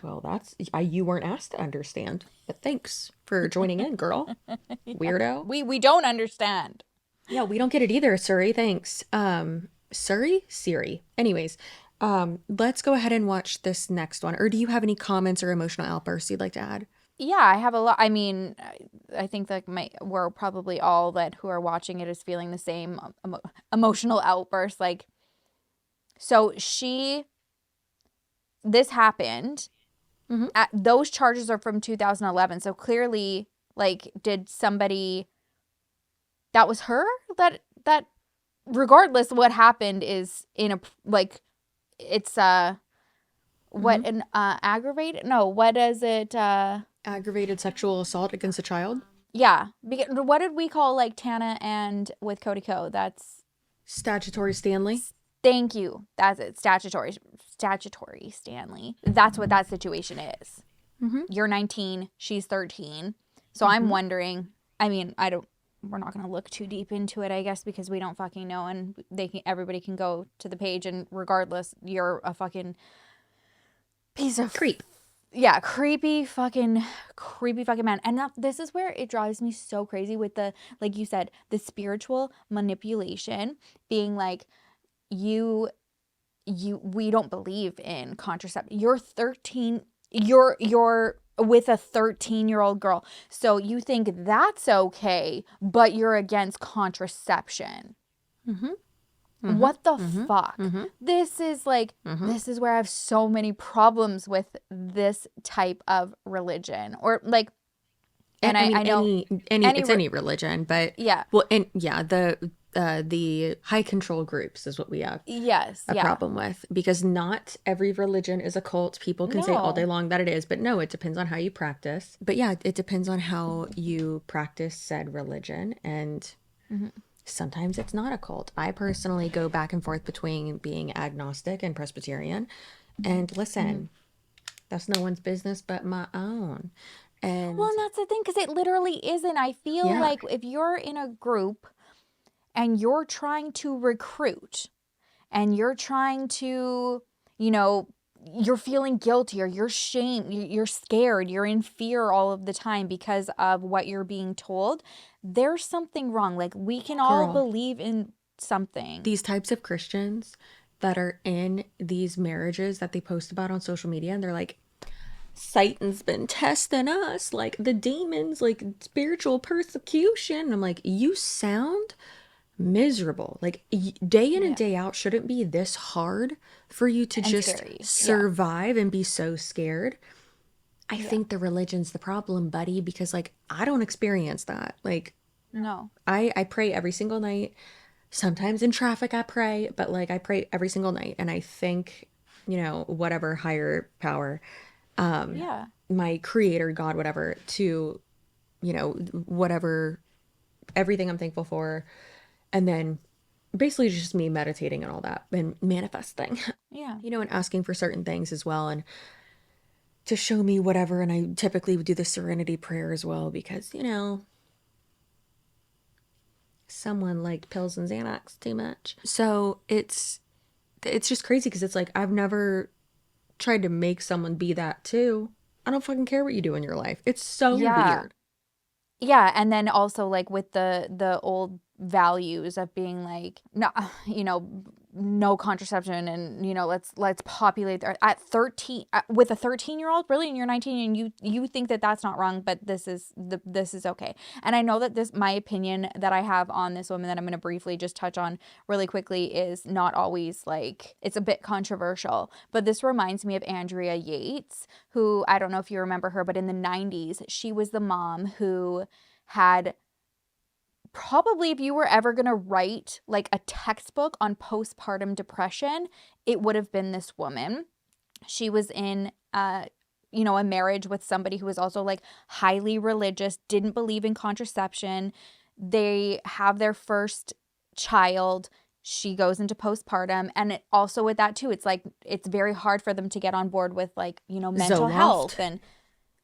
Well, you weren't asked to understand. But thanks for joining in, girl. Weirdo. We don't understand. Yeah, we don't get it either, Suri. Thanks. Siri. Anyways, let's go ahead and watch this next one. Or do you have any comments or emotional outbursts you'd like to add? Yeah, I have a lot. I mean, I think that we're probably all that who are watching it is feeling the same emotional outburst. Like, so this happened. Those charges are from 2011. So clearly, like, did somebody, that was her? That regardless, what happened is in a, like, it's, what, an aggravated? No, what is it? Aggravated sexual assault against a child? Yeah. Because, what did we call, like, Tana and with Cody Co? That's Statutory Stanley. Thank you. That's it. Statutory Stanley. That's what that situation is. You're 19. She's 13. So I'm wondering, I mean, we're not going to look too deep into it, I guess, because we don't fucking know. And everybody can go to the page, and regardless, you're a fucking piece of creep. Yeah, creepy fucking man. And this is where it drives me so crazy with the, like you said, the spiritual manipulation, being like, we don't believe in contraception. You're 13. You're with a 13-year-old girl. So you think that's okay, but you're against contraception. What the fuck? This is like, this is where I have so many problems with this type of religion. Or like, and I know it's any religion, but yeah. Well, and yeah, the high control groups is what we have a problem with, because not every religion is a cult. People can say all day long that it is, but no, it depends on how you practice. But yeah, it depends on how you practice said religion, and sometimes it's not a cult. I personally go back and forth between being agnostic and Presbyterian, and listen, that's no one's business but my own. And well, and that's the thing, because it literally isn't. I feel like if you're in a group and you're trying to recruit and you're trying to, you're feeling guilty or you're shamed, you're scared, you're in fear all of the time because of what you're being told, there's something wrong. Like, we can all believe in something. These types of Christians that are in these marriages that they post about on social media, and they're like, Satan's been testing us, like the demons, like spiritual persecution. I'm like, you sound miserable. Like, day in and day out shouldn't be this hard for you to just survive and be so scared. I think the religion's the problem, buddy, because like, I don't experience that. Like, no, I pray every single night. Sometimes in traffic I pray, but like, I pray every single night. And I think, whatever higher power, my creator, God, whatever, to, whatever, everything I'm thankful for. And then basically just me meditating and all that and manifesting. Yeah. And asking for certain things as well, and to show me whatever. And I typically would do the serenity prayer as well, because, someone liked pills and Xanax too much. So it's just crazy, because it's like, I've never tried to make someone be that too. I don't fucking care what you do in your life. It's so weird. Yeah, and then also like with the old values of being like, no, no contraception and, you know, let's populate at 13 with a 13-year-old, really, and you're 19 and you think that that's not wrong, but this is okay. And I know that this, my opinion that I have on this woman that I'm going to briefly just touch on really quickly, is not always like, it's a bit controversial, but this reminds me of Andrea Yates, who, I don't know if you remember her, but in the 90s, she was the mom who had, probably, if you were ever going to write like a textbook on postpartum depression, it would have been this woman. She was in you know, a marriage with somebody who was also like highly religious, didn't believe in contraception. They have their first child. She goes into postpartum, and it also with that too, it's like it's very hard for them to get on board with, like, you know, mental health. And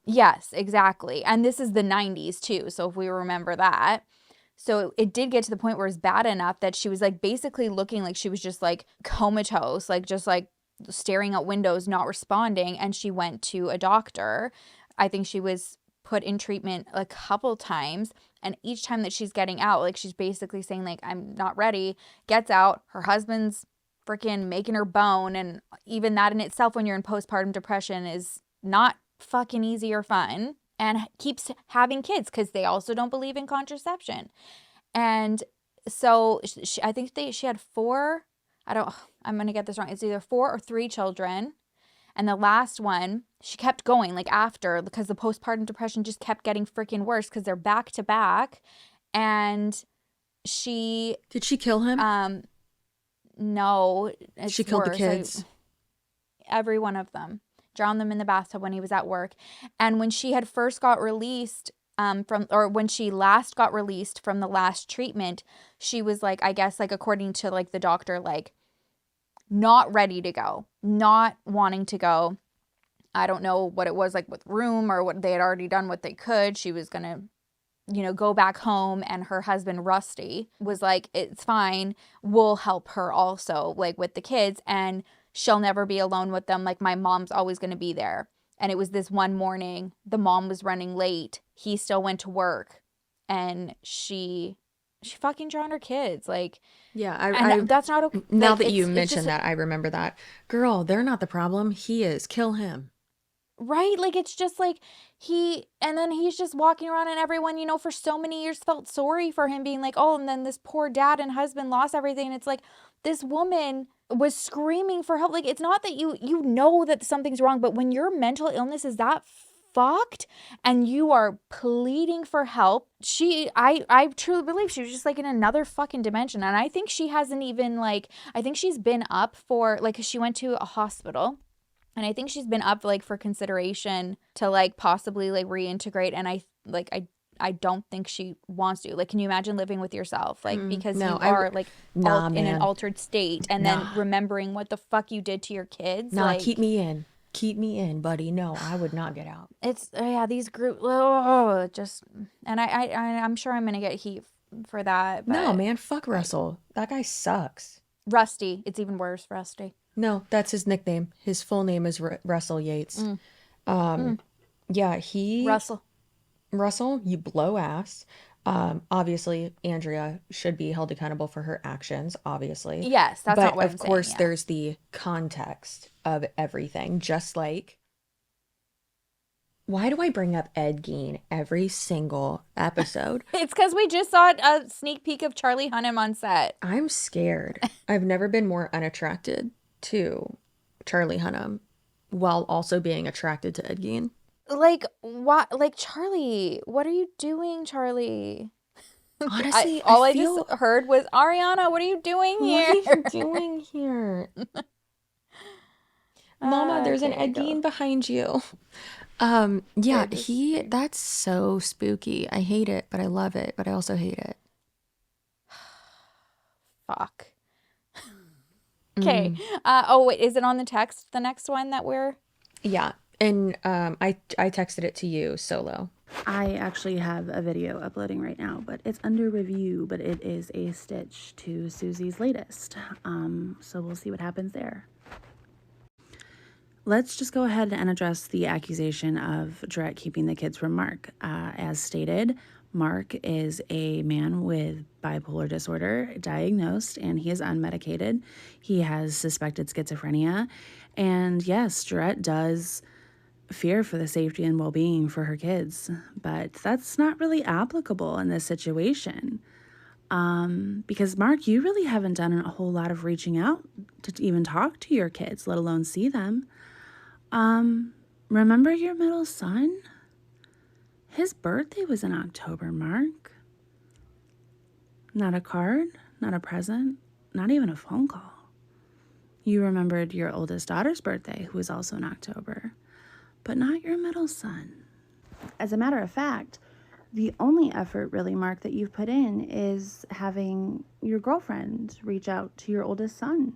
yes, exactly. And this is the 90s too, so if we remember that. So it did get to the point where it's bad enough that she was like basically looking like she was just like comatose, like just like staring out windows, not responding. And she went to a doctor. I think she was put in treatment a couple times. And each time that she's getting out, like she's basically saying like, I'm not ready, gets out. Her husband's freaking making her bone. And even that in itself, when you're in postpartum depression, is not fucking easy or fun. And keeps having kids because they also don't believe in contraception. And so I think she had 4, I'm going to get this wrong. It's either 4 or 3 children. And the last one, she kept going like after, because the postpartum depression just kept getting freaking worse because they're back to back. And Did she kill him? No. She killed the kids? Every one of them. Drowned them in the bathtub when he was at work. And when she had first got released when she last got released from the last treatment, she was like, I guess, like, according to like the doctor, like not ready to go, not wanting to go. I don't know what it was like with room or what, they had already done what they could. She was going to, you know, go back home, and her husband, Rusty, was like, it's fine. We'll help her also, like, with the kids, and she'll never be alone with them. Like, my mom's always going to be there. And it was this one morning, the mom was running late. He still went to work, and she fucking drowned her kids. Like, yeah, that's not okay. Now like, that you mentioned that, I remember that. Girl, they're not the problem. He is. Kill him. Right? Like, it's just like and then he's just walking around, and everyone, you know, for so many years felt sorry for him, being like, oh, and then this poor dad and husband lost everything. And it's like, this woman was screaming for help. Like, it's not that you know that something's wrong, but when your mental illness is that fucked and you are pleading for help, I truly believe she was just like in another fucking dimension. And I think she hasn't even, like, I think she's been up for, like, 'cause she went to a hospital, and I think she's been up like for consideration to like possibly like reintegrate. And I don't think she wants to. Like, can you imagine living with yourself? Like, because you are like in an altered state, and then remembering what the fuck you did to your kids. Nah, like, keep me in, buddy. No, I would not get out. It's these groups. Just, and I'm sure I'm gonna get heat for that. But No, man, fuck Russell. That guy sucks. Rusty, it's even worse. Rusty. No, that's his nickname. His full name is Russell Yates. Yeah, Russell, you blow ass. Obviously, Andrea should be held accountable for her actions, obviously. Yes, that's not what I'm saying. But of course, there's the context of everything. Just like, why do I bring up Ed Gein every single episode? It's because we just saw a sneak peek of Charlie Hunnam on set. I'm scared. I've never been more unattracted to Charlie Hunnam while also being attracted to Ed Gein. Like, what? Like, Charlie, what are you doing, Charlie? Honestly, I just heard was, Ariana, what are you doing here? What are you doing here? Mama, there's an Ed Gein behind you. Yeah, that's so spooky. I hate it, but I love it, but I also hate it. Fuck. Okay. Oh, wait, is it on the text, the next one that we're... Yeah. And I texted it to you solo. I actually have a video uploading right now, but it's under review, but it is a stitch to Susie's latest. So we'll see what happens there. Let's just go ahead and address the accusation of Drette keeping the kids from Mark. As stated, Mark is a man with bipolar disorder diagnosed, and he is unmedicated. He has suspected schizophrenia. And yes, Jarette does fear for the safety and well-being for her kids, but that's not really applicable in this situation. Because Mark, you really haven't done a whole lot of reaching out to even talk to your kids, let alone see them. Remember your middle son? His birthday was in October, Mark. Not a card, not a present, not even a phone call. You remembered your oldest daughter's birthday, who was also in October, but not your middle son. As a matter of fact, the only effort really, Mark, that you've put in is having your girlfriend reach out to your oldest son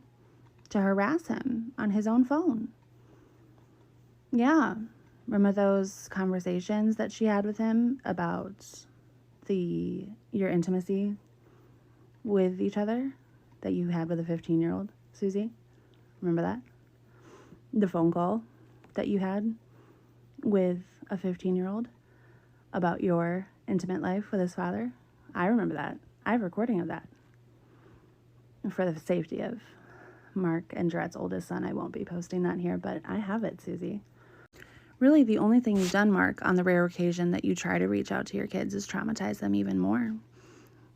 to harass him on his own phone. Yeah. Remember those conversations that she had with him about your intimacy with each other that you had with a 15-year-old, Susie? Remember that? The phone call that you had with a 15-year-old about your intimate life with his father? I remember that. I have a recording of that. And for the safety of Mark and Jarette's oldest son, I won't be posting that here, but I have it, Susie. Really, the only thing you've done, Mark, on the rare occasion that you try to reach out to your kids is traumatize them even more.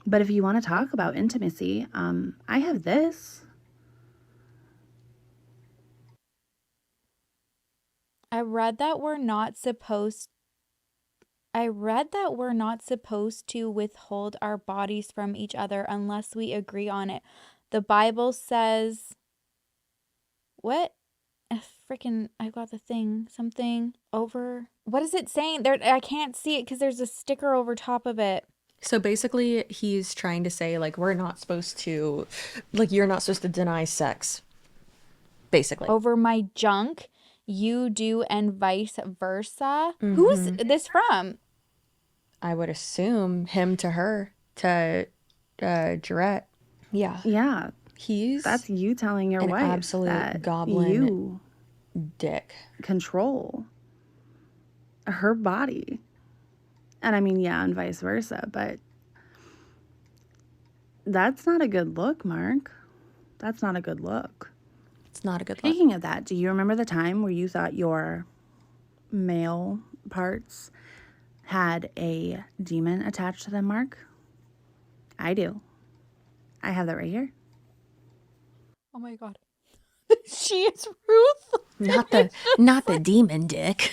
But if you want to talk about intimacy, I have this. I read that we're not supposed to withhold our bodies from each other unless we agree on it. The Bible says, what? I got the thing. Something over. What is it saying? There, I can't see it because there's a sticker over top of it. So basically, he's trying to say, like, we're not supposed to, like, you're not supposed to deny sex. Basically. Over my junk, you do, and vice versa. Who's this from? I would assume him to her, to Jarette. Yeah. Yeah. That's you telling your an wife absolute that goblin you dick. Control her body. And I mean, yeah, and vice versa, but that's not a good look, Mark. That's not a good look. It's not a good look. Speaking of that, do you remember the time where you thought your male parts had a demon attached to them, Mark? I do. I have that right here. Oh my God. She is Ruth. Not the demon dick.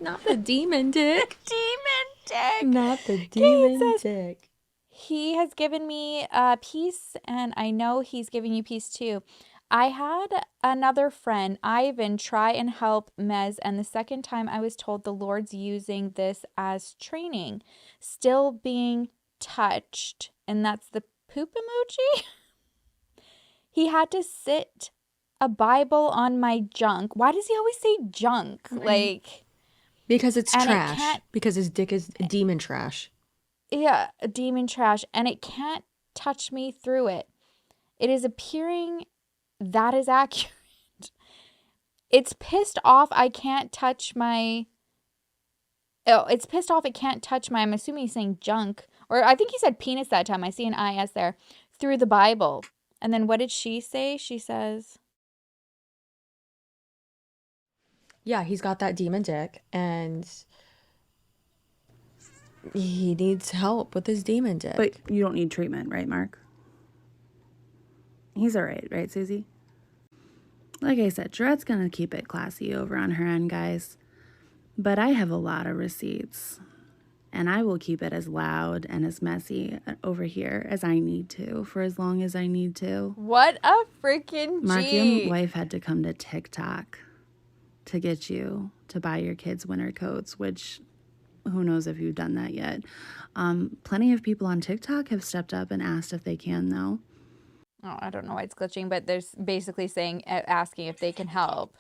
Not the demon dick. Demon dick. Not the demon dick. He has given me peace, and I know he's giving you peace too. I had another friend, Ivan, try and help Mez, and the second time I was told the Lord's using this as training. Still being touched, and that's the poop emoji. He had to sit a Bible on my junk. Why does he always say junk? Like, because it's and trash. Because his dick is demon trash. Yeah, demon trash, and it can't touch me through it. It is appearing that is accurate. It's pissed off I can't touch my... Oh, it's pissed off it can't touch my... I'm assuming he's saying junk. Or I think he said penis that time. I see an IS there. Through the Bible. And then what did she say? She says... Yeah, he's got that demon dick, and he needs help with his demon dick. But you don't need treatment, right, Mark? He's all right, Susie? Like I said, Jarette's going to keep it classy over on her end, guys. But I have a lot of receipts. And I will keep it as loud and as messy over here as I need to for as long as I need to. What a freaking G. Mark, your wife had to come to TikTok to get you to buy your kids winter coats, which who knows if you've done that yet. Plenty of people on TikTok have stepped up and asked if they can, though. Oh, I don't know why it's glitching, but there's basically saying, asking if they can help.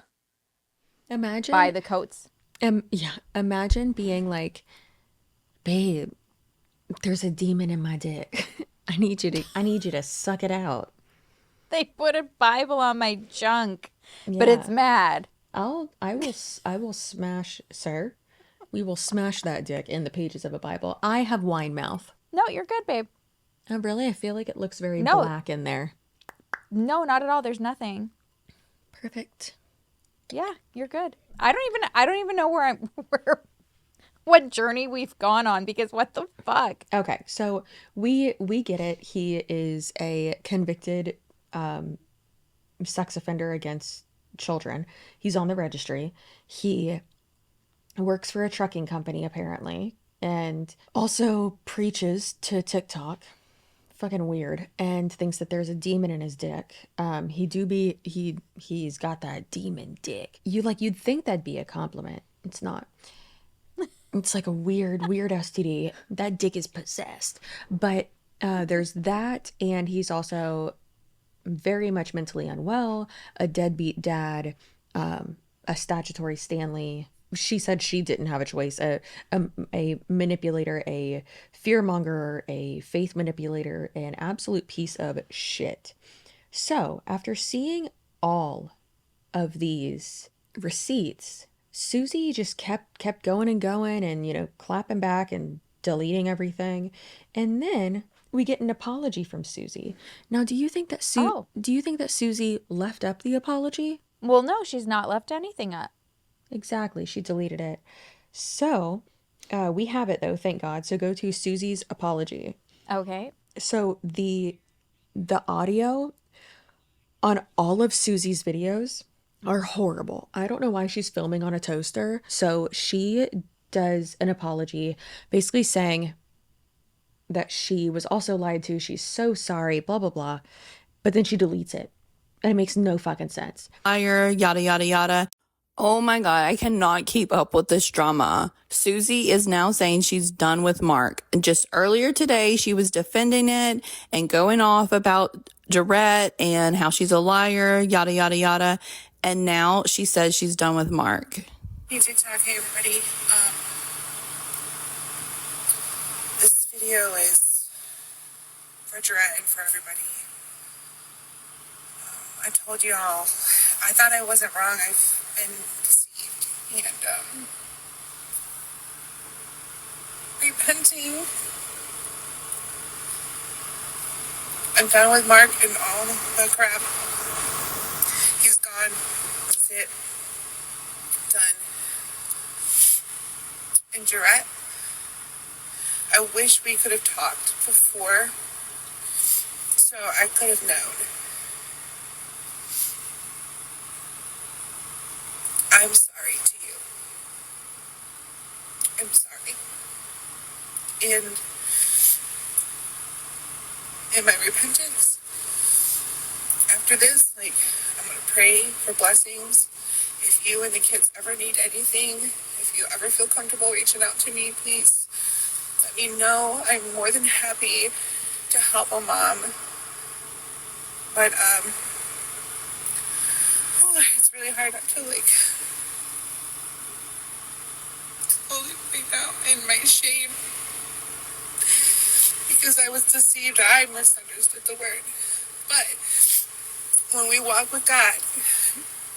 Imagine buy the coats. Yeah, imagine being like, babe, there's a demon in my dick. I need you to suck it out. They put a Bible on my junk, but it's mad. I will smash, sir. We will smash that dick in the pages of a Bible. I have wine mouth. No, you're good, babe. Oh, really? I feel like it looks very No. black in there. No, not at all. There's nothing. Perfect. Yeah, you're good. I don't even know what journey we've gone on, because what the fuck? Okay, so we get it. He is a convicted sex offender against children. He's on the registry. He works for a trucking company apparently, and also preaches to TikTok. Fucking weird, and thinks that there's a demon in his dick. He's got that demon dick. You'd think that'd be a compliment. It's not. It's like a weird STD. That dick is possessed. But there's that, and he's also very much mentally unwell, a deadbeat dad, a statutory Stanley. She said she didn't have a choice, a manipulator, a fearmonger, a faith manipulator, an absolute piece of shit. So after seeing all of these receipts, Susie just kept going and going and, clapping back and deleting everything. And then we get an apology from Susie. Now, do you think that Susie left up the apology? Well, no, she's not left anything up. Exactly. She deleted it. So we have it though, thank God. So go to Susie's apology. Okay. So the audio on all of Susie's videos are horrible. I don't know why she's filming on a toaster. So she does an apology basically saying that she was also lied to. She's so sorry, blah, blah, blah. But then she deletes it. And it makes no fucking sense. Liar, yada, yada, yada. Oh my God, I cannot keep up with this drama. Susie is now saying she's done with Mark. And just earlier today, she was defending it and going off about Jarrett and how she's a liar, yada, yada, yada. And now she says she's done with Mark. Hey TikTok, hey everybody. This video is for Jarrett and for everybody. I told y'all, I thought I wasn't wrong. I've been deceived and repenting. I'm done with Mark and all the crap. He's gone. That's it. Done. And Jarrett, I wish we could have talked before so I could have known. I'm sorry to you. I'm sorry. And in my repentance, after this, I'm going to pray for blessings. If you and the kids ever need anything, if you ever feel comfortable reaching out to me, please let me know. I'm more than happy to help a mom. But, it's really hard not to, slowly break down in my shame. Because I was deceived. I misunderstood the word. But when we walk with God,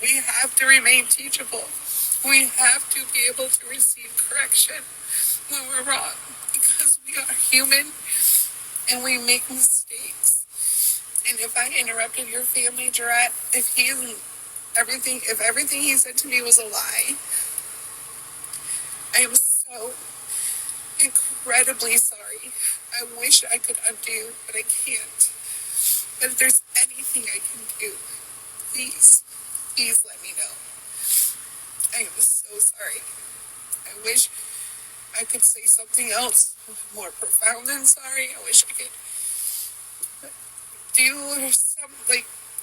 we have to remain teachable. We have to be able to receive correction when we're wrong. Because we are human and we make mistakes. And if I interrupted your family, Jarrett, if everything he said to me was a lie, I am so incredibly sorry. I wish I could undo, but I can't. But if there's anything I can do, please let me know. I am so sorry. I wish I could say something else more profound than sorry. I wish I could do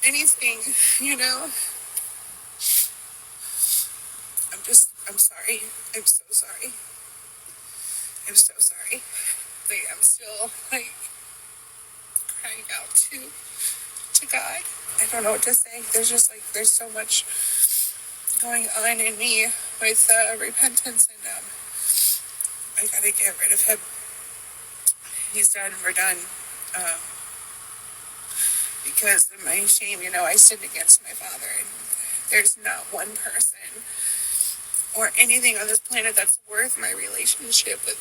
anything, I'm sorry. I'm so sorry. I'm so sorry. I'm still, crying out to God. I don't know what to say. There's so much going on in me with repentance, and I gotta get rid of him. He's done. We're done. Because of my shame, I sinned against my father, and there's not one person or anything on this planet that's worth my relationship with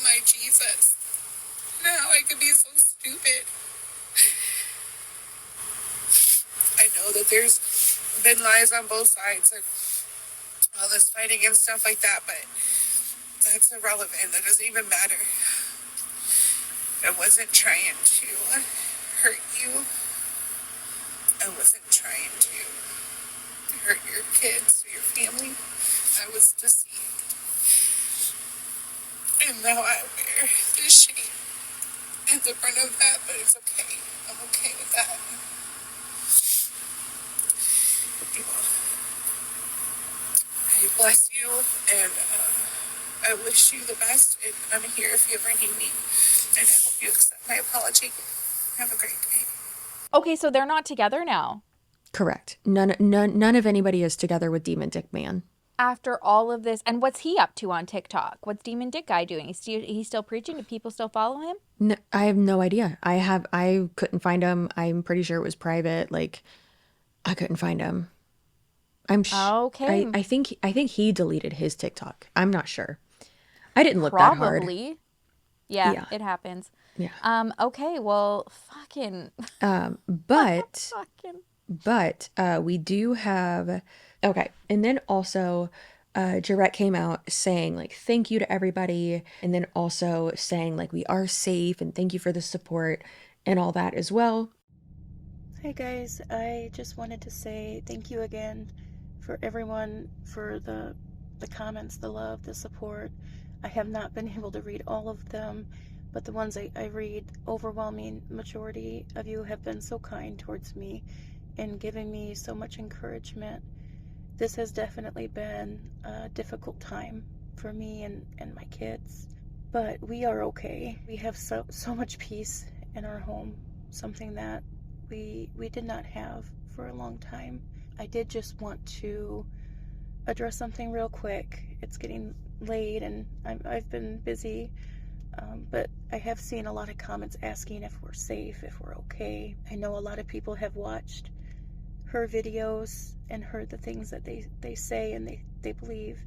my Jesus. And how I could be so stupid. I know that there's been lies on both sides and all this fighting and stuff like that, but that's irrelevant. That doesn't even matter. I wasn't trying to hurt you. I wasn't trying to hurt your kids or your family. I was deceived. And now I wear the shame at the front of that, but it's okay. I'm okay with that. I bless you, and I wish you the best, and I'm here if you ever need me. And I hope you accept my apology. Have a great day. Okay, so they're not together now. Correct. None of anybody is together with Demon Dick Man. After all of this, and what's he up to on TikTok? What's Demon Dick Guy doing? He's still preaching? Do people still follow him? No, I have no idea. I couldn't find him. I'm pretty sure it was private. Like, I couldn't find him. Okay. I think he deleted his TikTok. I'm not sure. I didn't look that hard. Probably. Yeah, it happens. Yeah. Okay, well, fucking. But we do have. Okay, and then also, Jarrett came out saying like thank you to everybody, and then also saying like we are safe and thank you for the support and all that as well. Hi guys, I just wanted to say thank you again for everyone, for the comments, the love, the support. I have not been able to read all of them, but the ones I read, overwhelming majority of you have been so kind towards me and giving me so much encouragement. This has definitely been a difficult time for me and my kids, but we are okay. We have so much peace in our home, something that we did not have for a long time. I did just want to address something real quick. It's getting late and I've been busy, but I have seen a lot of comments asking if we're safe, if we're okay. I know a lot of people have watched her videos and heard the things that they say and they believe,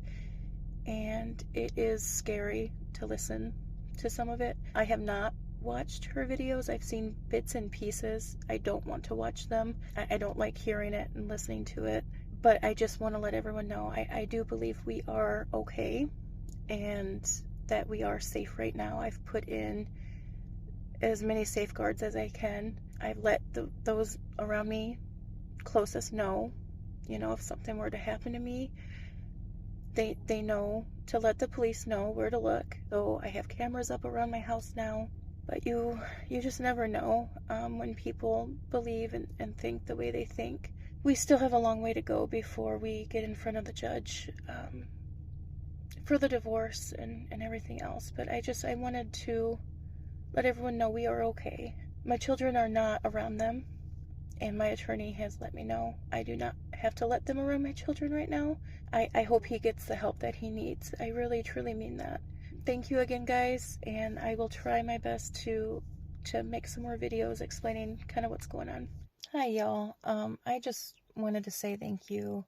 and it is scary to listen to some of it. I have not watched her videos. I've seen bits and pieces. I don't want to watch them. I don't like hearing it and listening to it, but I just want to let everyone know I do believe we are okay and that we are safe right now. I've put in as many safeguards as I can. I've let those around me closest know, if something were to happen to me, they know to let the police know where to look. So I have cameras up around my house now, but you just never know when people believe and think the way they think. We still have a long way to go before we get in front of the judge for the divorce and everything else, but I wanted to let everyone know we are okay. My children are not around them, and my attorney has let me know I do not have to let them around my children right now. I hope he gets the help that he needs. I really, truly mean that. Thank you again, guys, and I will try my best to make some more videos explaining kind of what's going on. Hi, y'all. I just wanted to say thank you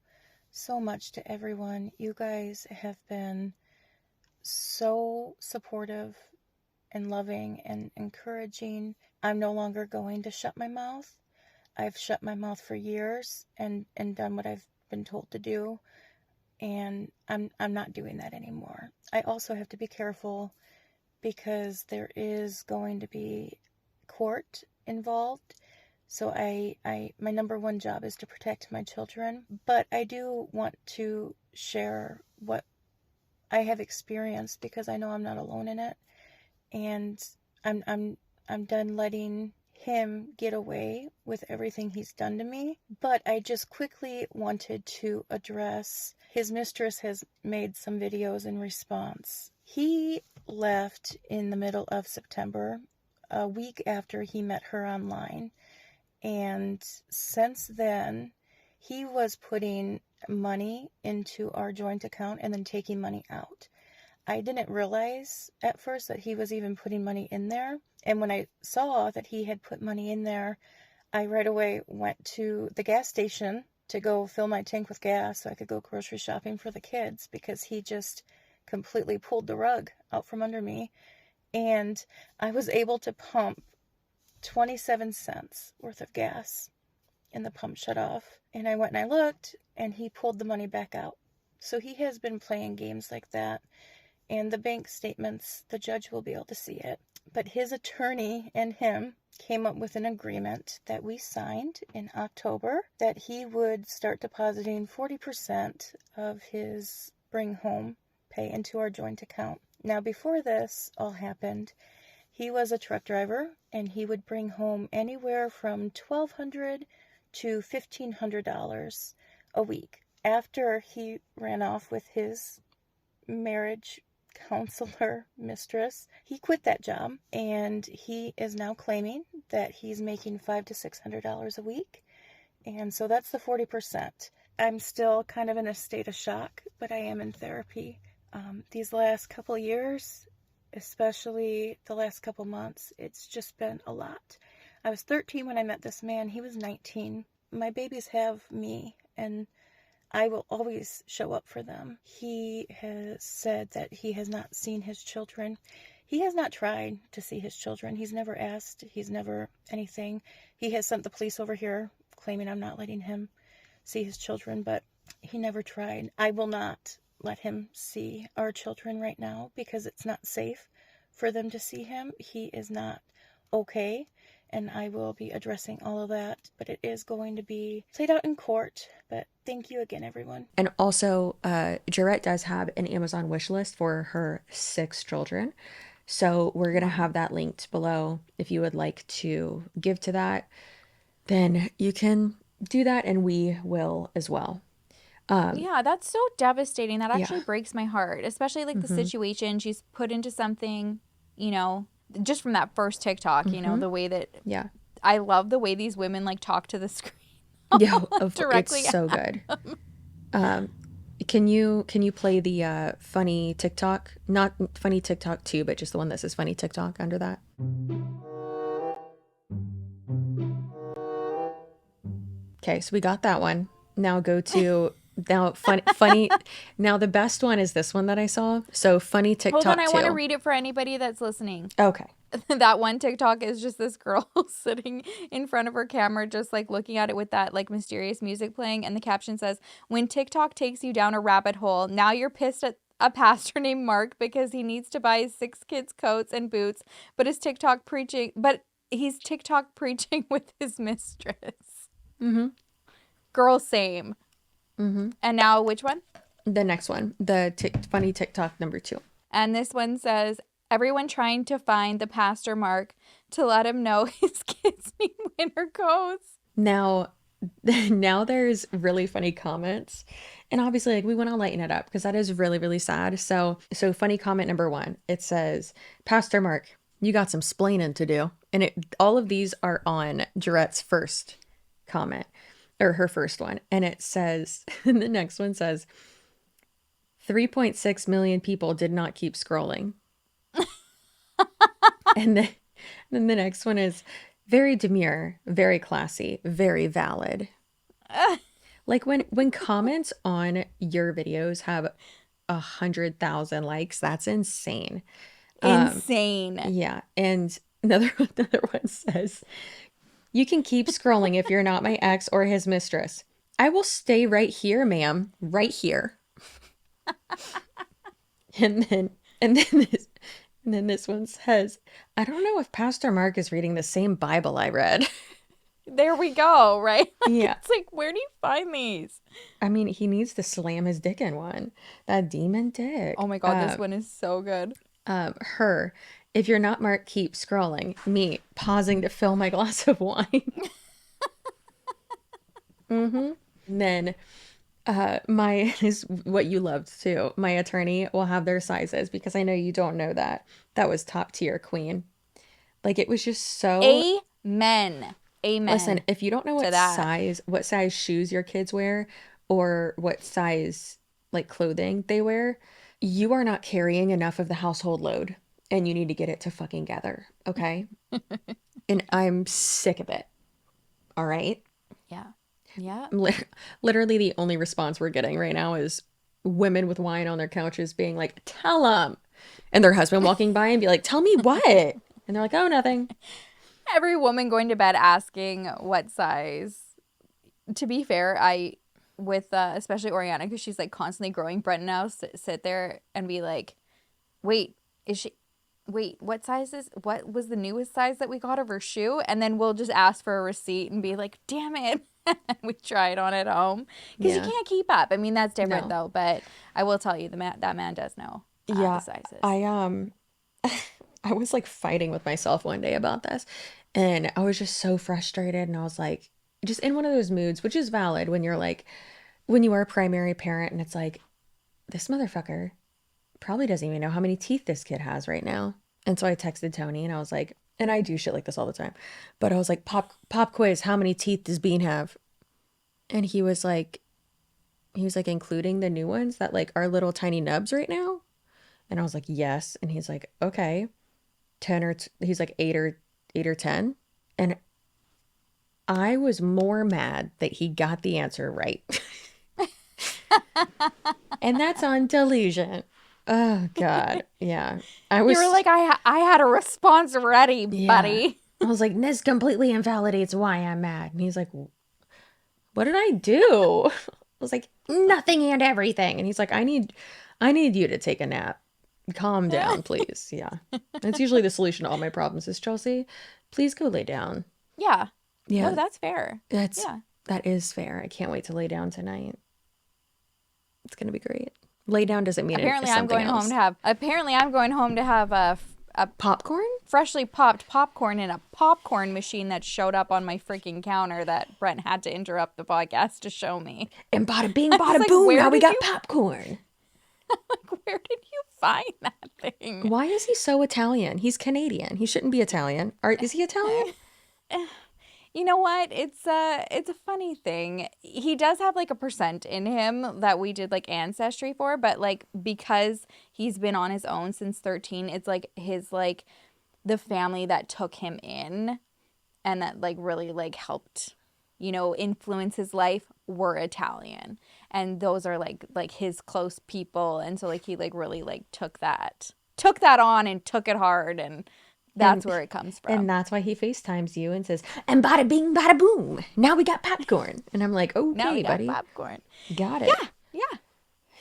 so much to everyone. You guys have been so supportive and loving and encouraging. I'm no longer going to shut my mouth. I've shut my mouth for years and done what I've been told to do, and I'm not doing that anymore. I also have to be careful because there is going to be court involved. So my number one job is to protect my children, but I do want to share what I have experienced because I know I'm not alone in it, and I'm done letting him get away with everything he's done to me. But I just quickly wanted to address, his mistress has made some videos in response. He left in the middle of September, a week after he met her online, and since then he was putting money into our joint account and then taking money out. I didn't realize at first that he was even putting money in there. And when I saw that he had put money in there, I right away went to the gas station to go fill my tank with gas so I could go grocery shopping for the kids, because he just completely pulled the rug out from under me. And I was able to pump 27 cents worth of gas, and the pump shut off. And I went and I looked, and he pulled the money back out. So he has been playing games like that. And the bank statements, the judge will be able to see it. But his attorney and him came up with an agreement that we signed in October that he would start depositing 40% of his bring home pay into our joint account. Now, before this all happened, he was a truck driver, and he would bring home anywhere from $1,200 to $1,500 a week. After he ran off with his marriage counselor mistress, he quit that job, and he is now claiming that he's making $500 to $600 a week. And so that's the 40%. I'm still kind of in a state of shock, but I am in therapy. These last couple years, especially the last couple months, it's just been a lot. I was 13 when I met this man. He was 19. My babies have me, and I will always show up for them. He has said that he has not seen his children. He has not tried to see his children. He's never asked. He's never anything. He has sent the police over here claiming I'm not letting him see his children, but he never tried. I will not let him see our children right now because it's not safe for them to see him. He is not okay, and I will be addressing all of that, but it is going to be played out in court. But thank you again, everyone. And also, Jarette does have an Amazon wish list for her 6 children. So we're going to have that linked below. If you would like to give to that, then you can do that, and we will as well. Yeah, that's so devastating. That actually Yeah. breaks my heart, especially like the situation she's put into something, you know, just from that first TikTok, you know, the way that Yeah. I love the way these women like talk to the screen. Yeah, Directly it's so good. Can you play the funny TikTok? Not funny TikTok 2, but just the one that says funny TikTok under that. Okay, so we got that one. Now go to funny. Now the best one is this one that I saw. So funny TikTok 2. Hold on, I want to read it for anybody that's listening. Okay. That one TikTok is just this girl sitting in front of her camera, just like looking at it with that like mysterious music playing. And the caption says, "When TikTok takes you down a rabbit hole, now you're pissed at a pastor named Mark because he needs to buy his 6 kids coats and boots, but he's TikTok preaching with his mistress." Mm-hmm. Girl, same. Mm-hmm. And now which one? The next one, the funny TikTok number 2. And this one says, "Everyone trying to find the pastor Mark to let him know his kids need winter coats." Now there's really funny comments, and obviously like we want to lighten it up because that is really, really sad. So funny comment number 1, it says, "Pastor Mark, you got some splaining to do." And all of these are on Jarette's first comment, or her first one. And it says, and the next one says, 3.6 million people did not keep scrolling. And then the next one is, "Very demure, very classy, very valid." Like when comments on your videos have 100,000 likes, that's insane. Insane. Yeah. And another one says, "You can keep scrolling if you're not my ex or his mistress. I will stay right here, ma'am, right here." And then this one says, "I don't know if Pastor Mark is reading the same Bible I read." There we go, right? Yeah. It's like, where do you find these? I mean, he needs to slam his dick in one. That demon dick. Oh my God, this one is so good. Her, "If you're not Mark, keep scrolling." Me, pausing to fill my glass of wine. Mm-hmm. And then my is what you loved too. My attorney will have their sizes because I know you don't know that. That was top tier queen. Like it was just so Amen. Listen, if you don't know what size shoes your kids wear or what size like clothing they wear, you are not carrying enough of the household load and you need to get it to fucking gather. Okay. And I'm sick of it. All right. Yeah. Yeah. Literally the only response we're getting right now is women with wine on their couches being like, tell them. And their husband walking by and be like, tell me what? And they're like, oh, nothing. Every woman going to bed asking what size. To be fair, with especially Oriana, because she's like constantly growing, Brent and I'll sit there and be like, wait, what was the newest size that we got of her shoe? And then we'll just ask for a receipt and be like, damn it. We try it on at home because you can't keep up. I mean, that's different though, but I will tell you that man does know the sizes. I was like fighting with myself one day about this, and I was just so frustrated, and I was like, just in one of those moods, which is valid when you're like, when you are a primary parent and it's like, this motherfucker probably doesn't even know how many teeth this kid has right now. And so I texted Tony and I was like, and I do shit like this all the time, but I was like, pop quiz, how many teeth does Bean have? And he was like, including the new ones that like are little tiny nubs right now. And I was like, yes. And he's like, okay, 10 he's like 8 or 10. And I was more mad that he got the answer right. And that's on delusion. Oh God. Yeah. You were like, I had a response ready, buddy. I was like, this completely invalidates why I'm mad. And he's like, what did I do? I was like, nothing and everything. And he's like, I need you to take a nap. Calm down, please. Yeah. That's usually the solution to all my problems is, Chelsea, please go lay down. Yeah. Yeah. No, that's fair. That is fair. I can't wait to lay down tonight. It's going to be great. Lay down doesn't mean apparently I'm going home to have a popcorn? Freshly popped popcorn in a popcorn machine that showed up on my freaking counter that Brent had to interrupt the podcast to show me. And bada bing, bada boom, now we got popcorn. Like, where did you find that thing? Why is he so Italian? He's Canadian. He shouldn't be Italian. Is he Italian? You know what? It's a funny thing. He does have like a percent in him that we did like ancestry for, but like because he's been on his own since 13, it's like his like the family that took him in and that like really like helped, influence his life were Italian. And those are like his close people, and so like he like really like took that on and took it hard, and that's where it comes from. And that's why he FaceTimes you and says, and bada bing, bada boom, now we got popcorn. And I'm like, okay, now we got buddy. popcorn. Got it.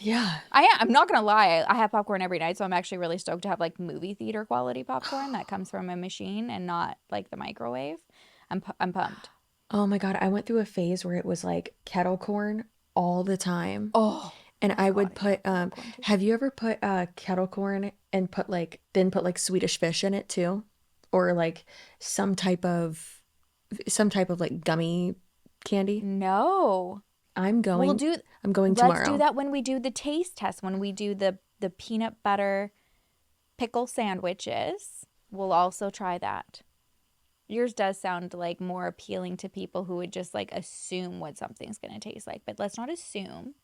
Yeah. I'm not going to lie. I have popcorn every night, so I'm actually really stoked to have like movie theater quality popcorn that comes from a machine and not like the microwave. I'm pumped. Oh my God. I went through a phase where it was like kettle corn all the time. Oh. And I would put, have you ever put kettle corn and put like Swedish fish in it too? Or like some type of like gummy candy? No. I'm going tomorrow. Let's do that when we do the taste test, when we do the peanut butter pickle sandwiches. We'll also try that. Yours does sound like more appealing to people who would just like assume what something's going to taste like, but let's not assume.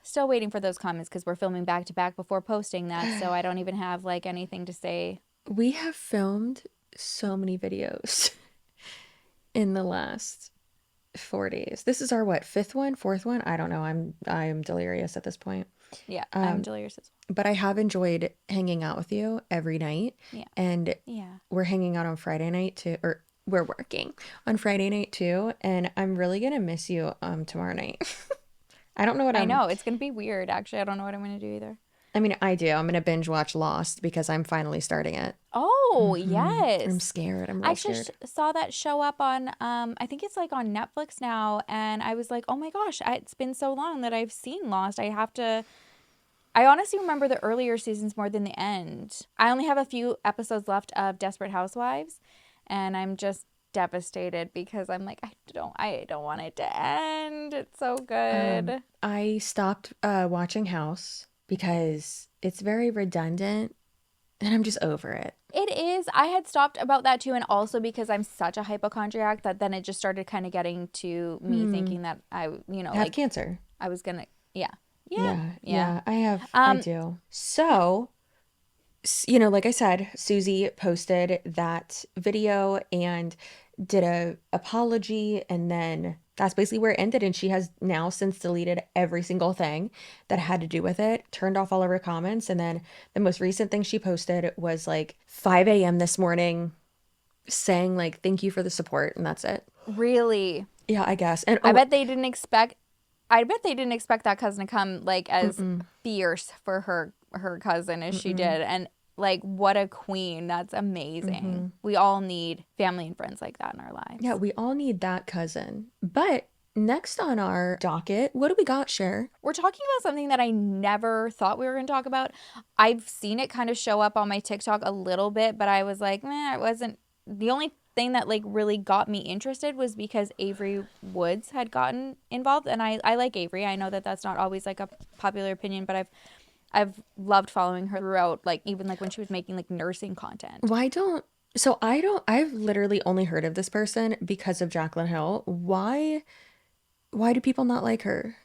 Still waiting for those comments because we're filming back to back before posting that, so I don't even have like anything to say. We have filmed so many videos in the last 4 days. This is our fourth one? I don't know. I am delirious at this point. Yeah, I'm delirious as well. But I have enjoyed hanging out with you every night. Yeah. And we're hanging out on Friday night too, or we're working on Friday night too, and I'm really gonna miss you tomorrow night. I don't know what I know. It's going to be weird, actually. I don't know what I'm going to do either. I mean, I do. I'm going to binge watch Lost because I'm finally starting it. Oh, yes. I'm scared. I'm I scared. actually saw that show up on, I think it's like on Netflix now. And I was like, oh my gosh, it's been so long that I've seen Lost. I honestly remember the earlier seasons more than the end. I only have a few episodes left of Desperate Housewives. And I'm just devastated because I'm like, I don't want it to end. It's so good. I stopped watching House because it's very redundant and I'm just over it. It is. I had stopped about that too, and also because I'm such a hypochondriac that then it just started kind of getting to me thinking that I have like cancer. I was gonna Yeah, I have. I do. So, like I said, Susie posted that video and did a apology and then that's basically where it ended. And she has now since deleted every single thing that had to do with it, turned off all of her comments. And then the most recent thing she posted was like 5 a.m. this morning saying like, thank you for the support. And that's it. Really? Yeah, I guess. And I bet they didn't expect that cousin to come like as fierce for her cousin as she did. And like, what a queen. That's amazing. We all need family and friends like that in our lives. yeah, we all need that cousin. But next on our docket, what do we got, Cher? We're talking about something that I never thought we were going to talk about. I've seen it kind of show up on my TikTok a little bit, but I was like, it wasn't. The only thing that like really got me interested was because Avery Woods had gotten involved, and I like Avery. I know that that's not always like a popular opinion, but I've loved following her throughout, like even like when she was making like nursing content. I've literally only heard of this person because of Jaclyn Hill. Why do people not like her?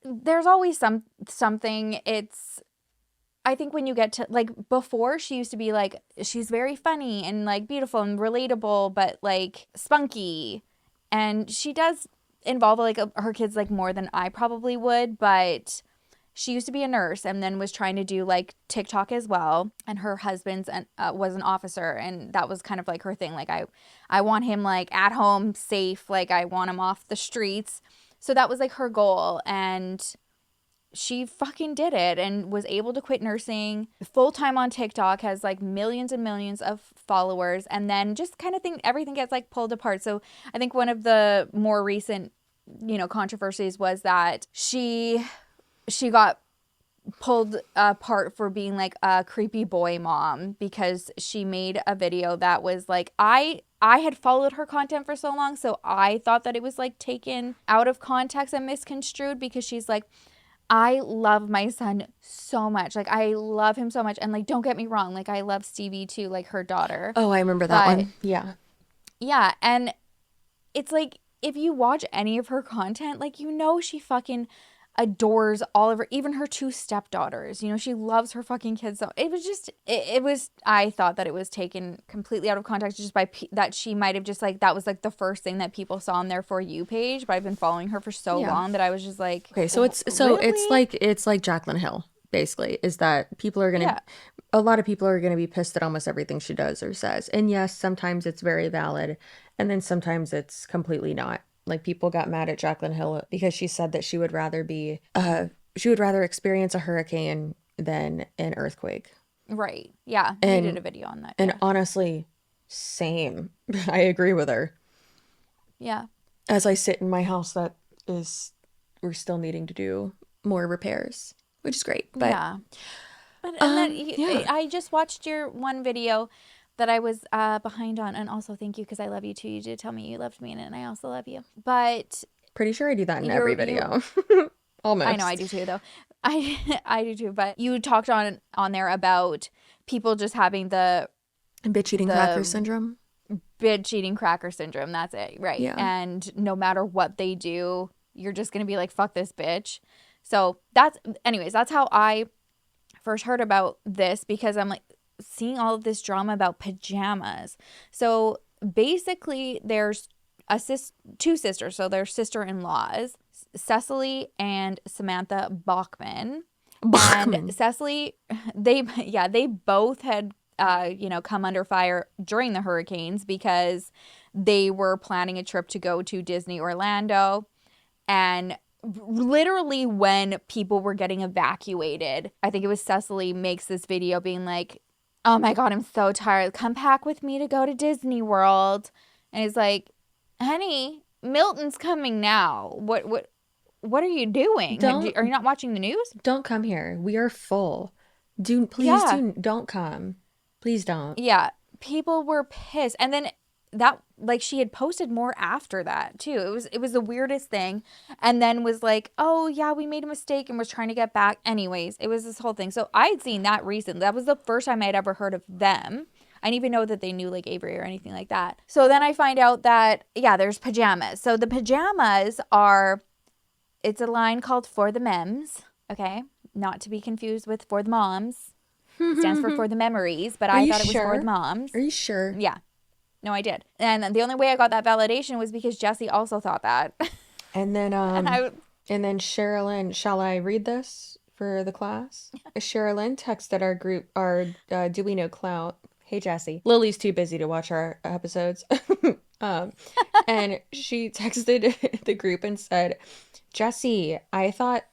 There's always something. I think when you get to like before, she used to be like, she's very funny and like beautiful and relatable, but like spunky, and she does involve like her kids like more than I probably would, but she used to be a nurse and then was trying to do like TikTok as well, and her husband's was an officer, and that was kind of like her thing. Like I want him like at home safe, like I want him off the streets. So that was like her goal, and she fucking did it and was able to quit nursing full-time on TikTok, has like millions and millions of followers, and then just kind of think everything gets like pulled apart. So I think one of the more recent, controversies was that she got pulled apart for being like a creepy boy mom because she made a video that was like, I had followed her content for so long, so I thought that it was like taken out of context and misconstrued, because she's like, I love my son so much. Like, I love him so much. And, like, don't get me wrong. Like, I love Stevie, too, like, her daughter. Oh, I remember that one. Yeah. Yeah. And it's like, if you watch any of her content, like, she fucking adores all of her, even her two stepdaughters. She loves her fucking kids. So it was just, I thought that it was taken completely out of context just by that she might have just like, that was like the first thing that people saw on their For You page. But I've been following her for so long that I was just like, okay, so it's like Jaclyn Hill, basically, is that people are gonna, a lot of people are gonna be pissed at almost everything she does or says. And yes, sometimes it's very valid, and then sometimes it's completely not. Like, people got mad at Jaclyn Hill because she said that she would rather experience a hurricane than an earthquake. Right. Yeah. We did a video on that. And honestly, same. I agree with her. Yeah. As I sit in my house we're still needing to do more repairs, which is great. But yeah. I just watched your one video that I was behind on, and also thank you because I love you too. You did tell me you loved me in it, and I also love you. But pretty sure I do that in every video. Almost. I know I do too, though. I do too. But you talked on there about people just having the bitch eating cracker syndrome. Bitch eating cracker syndrome. That's it, right? Yeah. And no matter what they do, you're just gonna be like, fuck this bitch. So that's how I first heard about this, because I'm like, seeing all of this drama about pajamas. So basically there's two sisters, so they're sister-in-laws, Cecily and Samantha Bachman. And Cecily, they both had come under fire during the hurricanes because they were planning a trip to go to Disney Orlando, and literally when people were getting evacuated, I think it was Cecily makes this video being like, oh my God, I'm so tired. Come pack with me to go to Disney World. And he's like, honey, Milton's coming now. What are you doing? Are you not watching the news? Don't come here. We are full. Don't come. Please don't. Yeah. People were pissed. And then that, like, she had posted more after that too. It was the weirdest thing. And then was like, oh yeah, we made a mistake and was trying to get back. Anyways, it was this whole thing. So I had seen that recently. That was the first time I'd ever heard of them. I didn't even know that they knew like Avery or anything like that. So then I find out that, yeah, there's pajamas. So the pajamas it's a line called For the MEMS. Okay. Not to be confused with For the Moms. It stands for the Memories, but I thought it was For the Moms. Are you sure? Yeah. No, I did. And the only way I got that validation was because Jesse also thought that. And then I and then Sherilyn, shall I read this for the class? Sherilyn texted our group, Do We Know Clout? Hey, Jesse. Lily's too busy to watch our episodes. um, and she texted the group and said, Jesse, I thought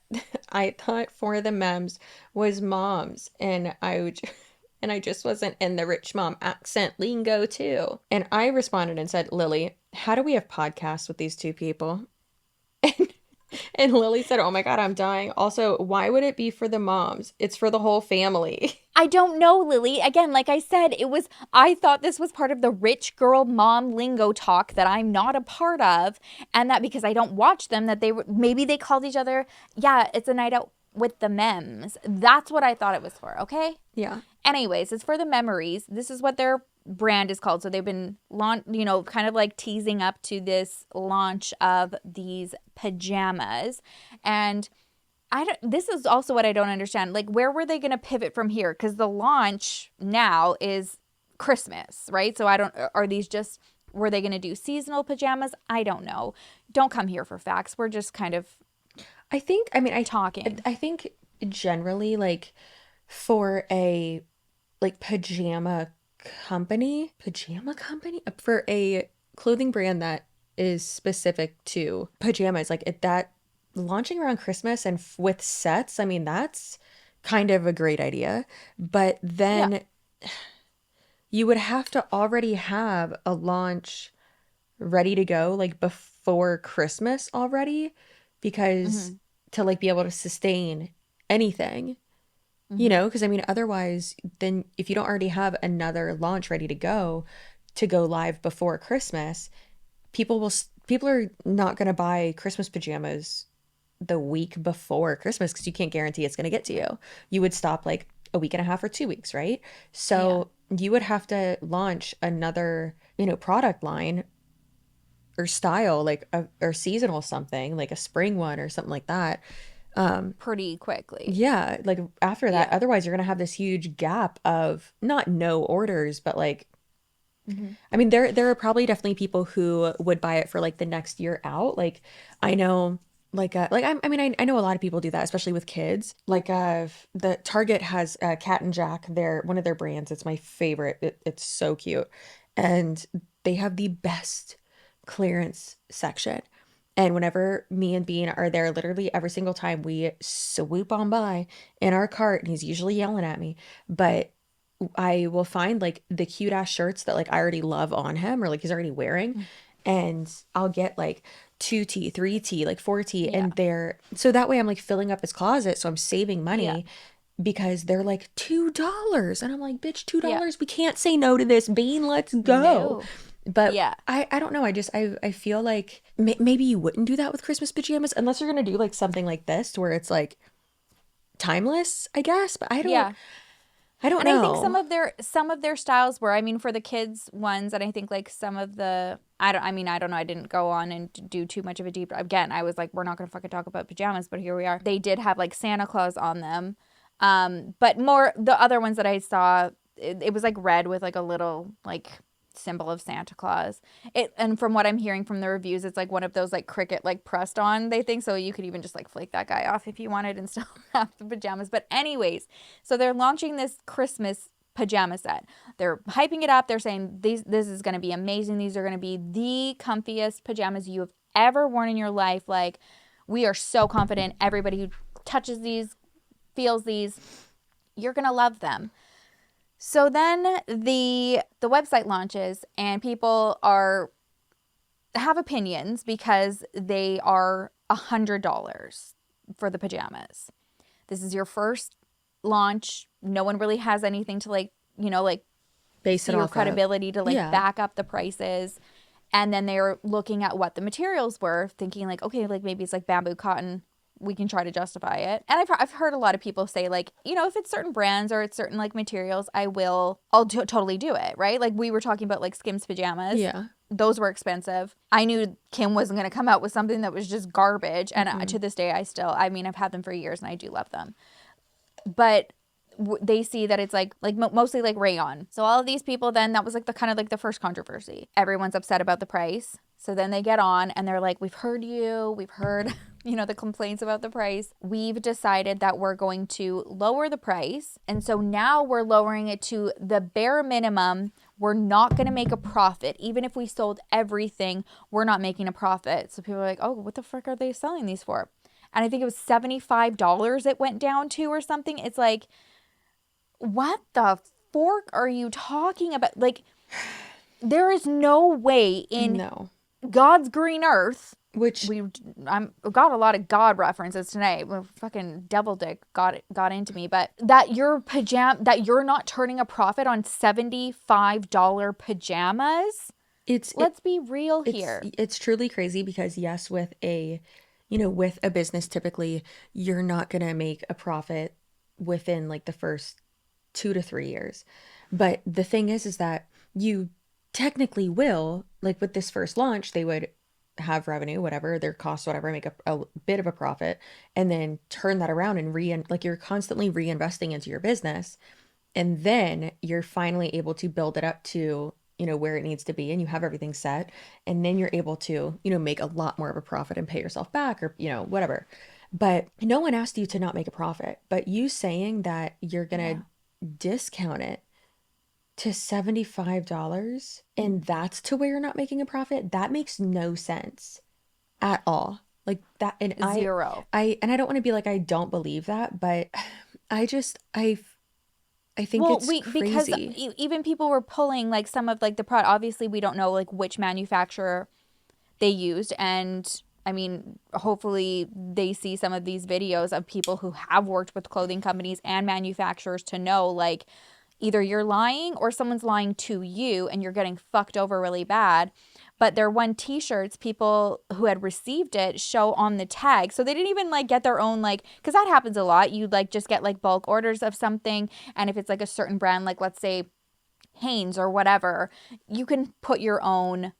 for the MEMS was moms, and and I just wasn't in the rich mom accent lingo too. And I responded and said, Lily, how do we have podcasts with these two people? And Lily said, oh my God, I'm dying. Also, why would it be for the moms? It's for the whole family. don't know, Lily. Again, like I said, I thought this was part of the rich girl mom lingo talk that I'm not a part of. And that because I don't watch them, that maybe they called each other, yeah, it's a night out with the MEMS. That's what I thought it was for, okay? Yeah. Anyways, it's for the memories. This is what their brand is called. So they've been kind of like teasing up to this launch of these pajamas. And this is also what I don't understand. Like, where were they going to pivot from here? Because the launch now is Christmas, right? So were they going to do seasonal pajamas? I don't know. Don't come here for facts. We're just kind of talking. I think generally, like, for a like pajama company, for a clothing brand that is specific to pajamas, like that launching around Christmas and with sets, I mean, that's kind of a great idea. But then you would have to already have a launch ready to go like before Christmas already, because to like be able to sustain anything. You know, because I mean, otherwise, then if you don't already have another launch ready to go live before Christmas, people are not going to buy Christmas pajamas the week before Christmas because you can't guarantee it's going to get to you. You would stop like a week and a half or 2 weeks, right? So you would have to launch another, product line or style, like or seasonal something, like a spring one or something like that. Pretty quickly. Yeah, like after that, otherwise you're gonna have this huge gap of not no orders, but like, I mean, there are probably definitely people who would buy it for like the next year out. Like, I know, I know a lot of people do that, especially with kids. Like, the Target has Cat and Jack. They're one of their brands. It's my favorite. It's so cute, and they have the best clearance section. And whenever me and Bean are there, literally every single time we swoop on by in our cart, and he's usually yelling at me, but I will find like the cute ass shirts that like I already love on him or like he's already wearing. And I'll get like 2T, 3T, like 4T. And so that way I'm like filling up his closet. So I'm saving money because they're like $2. And I'm like, bitch, $2. We can't say no to this, Bean. Let's go. No. But I don't know. I feel like maybe you wouldn't do that with Christmas pajamas unless you're going to do like something like this where it's like timeless, I guess. But I don't know. I think some of their styles were, I mean, for the kids ones, and I think like some of the, I don't know. I didn't go on and do too much of a deep, again, I was like, we're not going to fucking talk about pajamas, but here we are. They did have like Santa Claus on them. But more, the other ones that I saw, it was like red with like a little like symbol of Santa Claus. And from what I'm hearing from the reviews, it's like one of those like Cricut like pressed on, they think, so you could even just like flake that guy off if you wanted and still have the pajamas. But anyways, so they're launching this Christmas pajama set. They're hyping it up. They're saying this is going to be amazing. These are going to be the comfiest pajamas you have ever worn in your life. Like, we are so confident everybody who touches these, feels these, you're going to love them. So then the website launches and people have opinions because they are $100 for the pajamas. This is your first launch. No one really has anything to like base it off credibility to back up the prices. And then they're looking at what the materials were, thinking like, okay, like maybe it's like bamboo cotton. We can try to justify it. And I've heard a lot of people say like, if it's certain brands or it's certain like materials, I'll totally do it, right? Like we were talking about like Skims pajamas. Yeah. Those were expensive. I knew Kim wasn't going to come out with something that was just garbage. And to this day, I've had them for years and I do love them. But they see that it's like mostly like rayon. So all of these people, then that was like the kind of like the first controversy. Everyone's upset about the price. So then they get on and they're like, we've heard you, we've heard, you know, the complaints about the price. We've decided that we're going to lower the price. And so now we're lowering it to the bare minimum. We're not going to make a profit. Even if we sold everything, we're not making a profit. So people are like, oh, what the frick are they selling these for? And I think it was $75 it went down to or something. It's like, what the fork are you talking about? Like, there is no way in God's green earth, which I'm got a lot of God references tonight. Fucking devil dick got into me, but that you're not turning a profit on $75 pajamas. Let's be real here. It's truly crazy because yes, with a business, typically you're not gonna make a profit within like the first 2 to 3 years. But the thing is that you technically will, like with this first launch, they would have revenue, whatever, their costs, whatever, make a bit of a profit, and then turn that around and like you're constantly reinvesting into your business. And then you're finally able to build it up to, where it needs to be and you have everything set. And then you're able to, make a lot more of a profit and pay yourself back or, whatever. But no one asked you to not make a profit. But you saying that you're going to discount it to $75 and that's to where you're not making a profit, that makes no sense at all. Like that, and zero. I don't want to be like, I don't believe that, but I think it's crazy. Because even people were pulling like some of like the product. Obviously, we don't know like which manufacturer they used, and I mean, hopefully they see some of these videos of people who have worked with clothing companies and manufacturers to know like either you're lying or someone's lying to you and you're getting fucked over really bad. But their one t-shirts, people who had received it show on the tag. So they didn't even like get their own, like, because that happens a lot. You like just get like bulk orders of something. And if it's like a certain brand, like let's say Hanes or whatever, you can put your own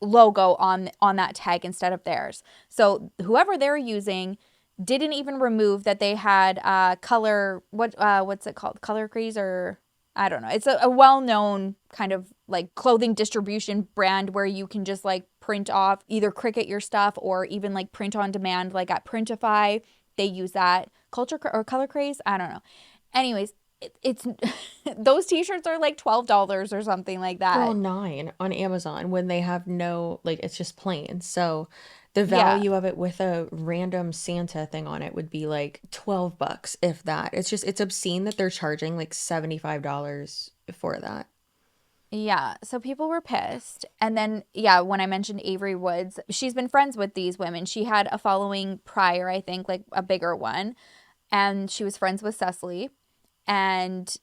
logo on that tag instead of theirs. So whoever they're using didn't even remove that they had color, what's it called? Color Craze, or I don't know. It's a well-known kind of like clothing distribution brand where you can just like print off, either Cricut your stuff or even like print on demand, like at Printify. They use that. Color Craze? I don't know. Anyways, it's those t-shirts are like $12 or something like that. Well, $9 on Amazon when they have no, like, it's just plain. So the value of it with a random Santa thing on it would be like $12, if that. It's obscene that they're charging like $75 for that. Yeah, so people were pissed. And then, when I mentioned Avery Woods, she's been friends with these women. She had a following prior, I think, like a bigger one. And she was friends with Cecily. And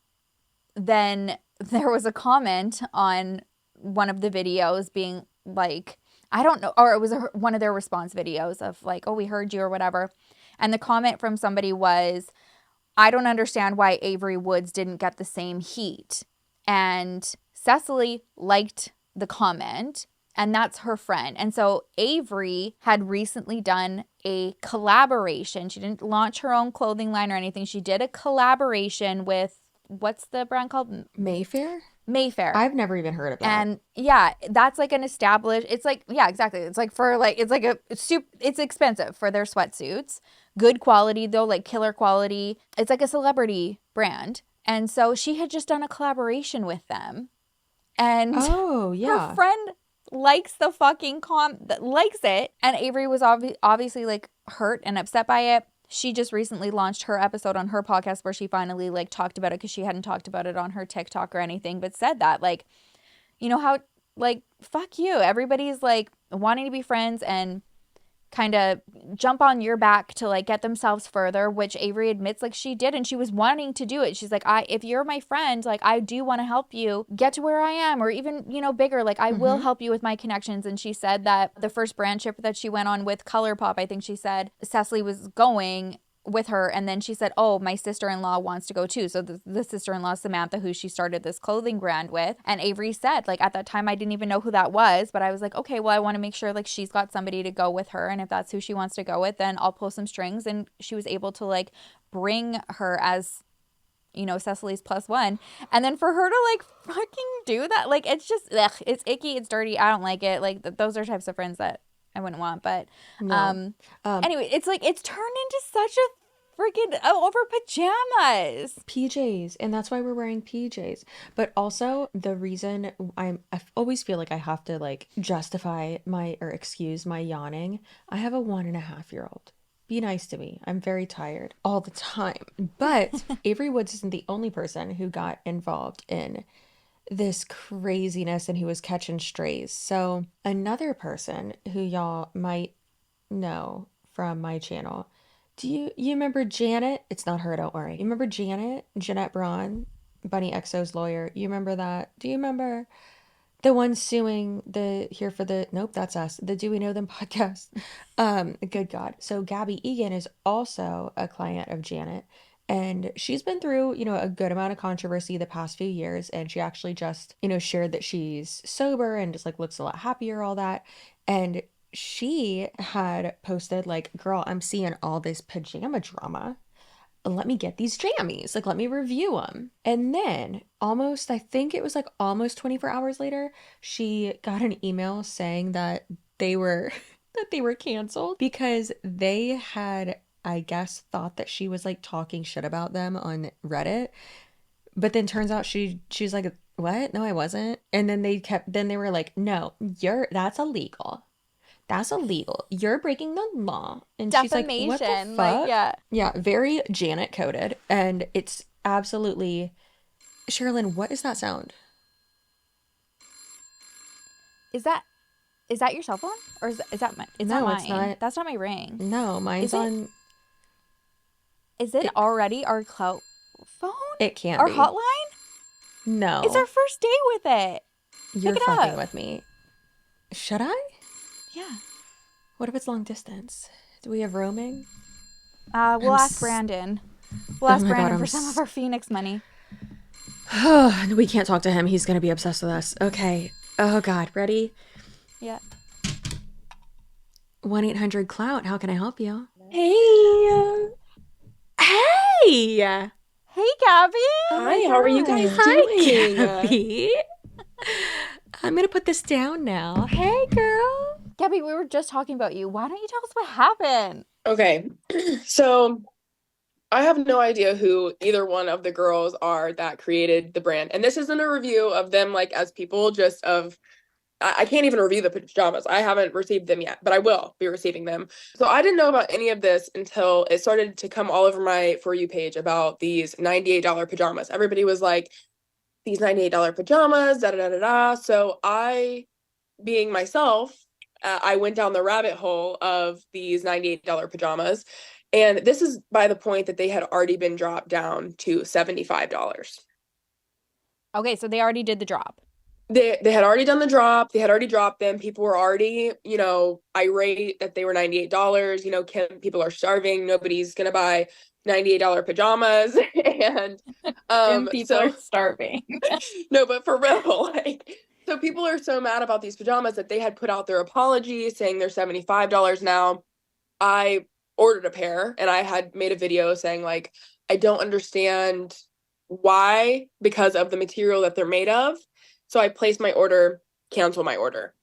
then there was a comment on one of the videos being like, I don't know, or it was one of their response videos of like, oh, we heard you or whatever. And the comment from somebody was, I don't understand why Avery Woods didn't get the same heat. And Cecily liked the comment, and that's her friend. And so Avery had recently done a collaboration. She didn't launch her own clothing line or anything. She did a collaboration with, what's the brand called? Mayfair? Mayfair. I've never even heard of that. And that's like an established, it's like, exactly. It's like for like, it's like it's expensive for their sweatsuits. Good quality though, like killer quality. It's like a celebrity brand. And so she had just done a collaboration with them. And her friend likes the fucking likes it. And Avery was obviously like hurt and upset by it. She just recently launched her episode on her podcast where she finally like talked about it, because she hadn't talked about it on her TikTok or anything, but said that like, you know how like, fuck you. Everybody's like wanting to be friends and kind of jump on your back to like get themselves further, which Avery admits like she did, and she was wanting to do it. She's like, if you're my friend, like I do want to help you get to where I am, or even, bigger, like I will help you with my connections. And she said that the first brand trip that she went on with ColourPop, I think she said Cecily was going with her, and then she said, oh, my sister-in-law wants to go too. So the sister-in-law, Samantha, who she started this clothing brand with. And Avery said, like, at that time I didn't even know who that was, but I was like, okay, well, I want to make sure like she's got somebody to go with her, and if that's who she wants to go with, then I'll pull some strings. And she was able to like bring her as Cecily's +1. And then for her to like fucking do that, like, it's just, ugh, it's icky, it's dirty. I don't like it. Like, those are types of friends that I wouldn't want. But No. anyway, it's like, it's turned into such a freaking over pajamas. PJs, and that's why we're wearing PJs. But also the reason I always feel like I have to like justify or excuse my yawning. I have a 1.5-year-old. Be nice to me. I'm very tired all the time. But Avery Woods isn't the only person who got involved in this craziness and who was catching strays. So another person who y'all might know from my channel. Do you remember Janet? It's not her, don't worry. You remember Jeanette Braun, Bunny XO's lawyer? You remember that? Do you remember the one suing nope, that's us, the Do We Know Them podcast? Good God. So Gabby Egan is also a client of Janet, and she's been through, a good amount of controversy the past few years, and she actually just, shared that she's sober and just like looks a lot happier, all that. And she had posted like, girl, I'm seeing all this pajama drama. Let me get these jammies. Like, let me review them. And then I think it was like almost 24 hours later, she got an email saying that they were canceled because they had, I guess, thought that she was like talking shit about them on Reddit. But then turns out she's like, what? No, I wasn't. And then they were like, no, that's illegal. That's illegal. You're breaking the law. And she's like, what the Defamation. fuck? Like, yeah. Yeah, very Janet coded. And it's absolutely... Sherilyn, what is that sound? Is that your cell phone? Or is that mine? It's No, not it's mine. not. That's not my ring. No, mine's on... Is it already our Clout phone? It can't Our be. hotline? No. It's our first day with it. You're Pick it fucking up. with me. Should I? Yeah. What if it's long distance? Do we have roaming? We'll ask Brandon. We'll Oh ask my God, Brandon I'm for some of our Phoenix money. We can't talk to him. He's going to be obsessed with us. Okay. Oh, God. Ready? Yeah. 1-800-CLOUT. How can I help you? Hey. Hey! Hey, Gabby. Hi, how are you guys Hi, doing? Gabby. I'm going to put this down now. Hey, girl. Gabby, we were just talking about you. Why don't you tell us what happened? Okay, so I have no idea who either one of the girls are that created the brand. And this isn't a review of them like as people, just of, I can't even review the pajamas. I haven't received them yet, but I will be receiving them. So I didn't know about any of this until it started to come all over my For You page about these $98 pajamas. Everybody was like, these $98 pajamas, da-da-da-da-da. So I, being myself, I went down the rabbit hole of these $98 pajamas. And this is by the point that they had already been dropped down to $75. Okay, so they already did the drop. They had already done the drop. They had already dropped them. People were already, irate that they were $98. People are starving. Nobody's going to buy $98 pajamas. And people are starving. No, but for real, so people are so mad about these pajamas that they had put out their apology saying they're $75 now. I ordered a pair and I had made a video saying like, I don't understand why, because of the material that they're made of. So I placed my order, cancel my order.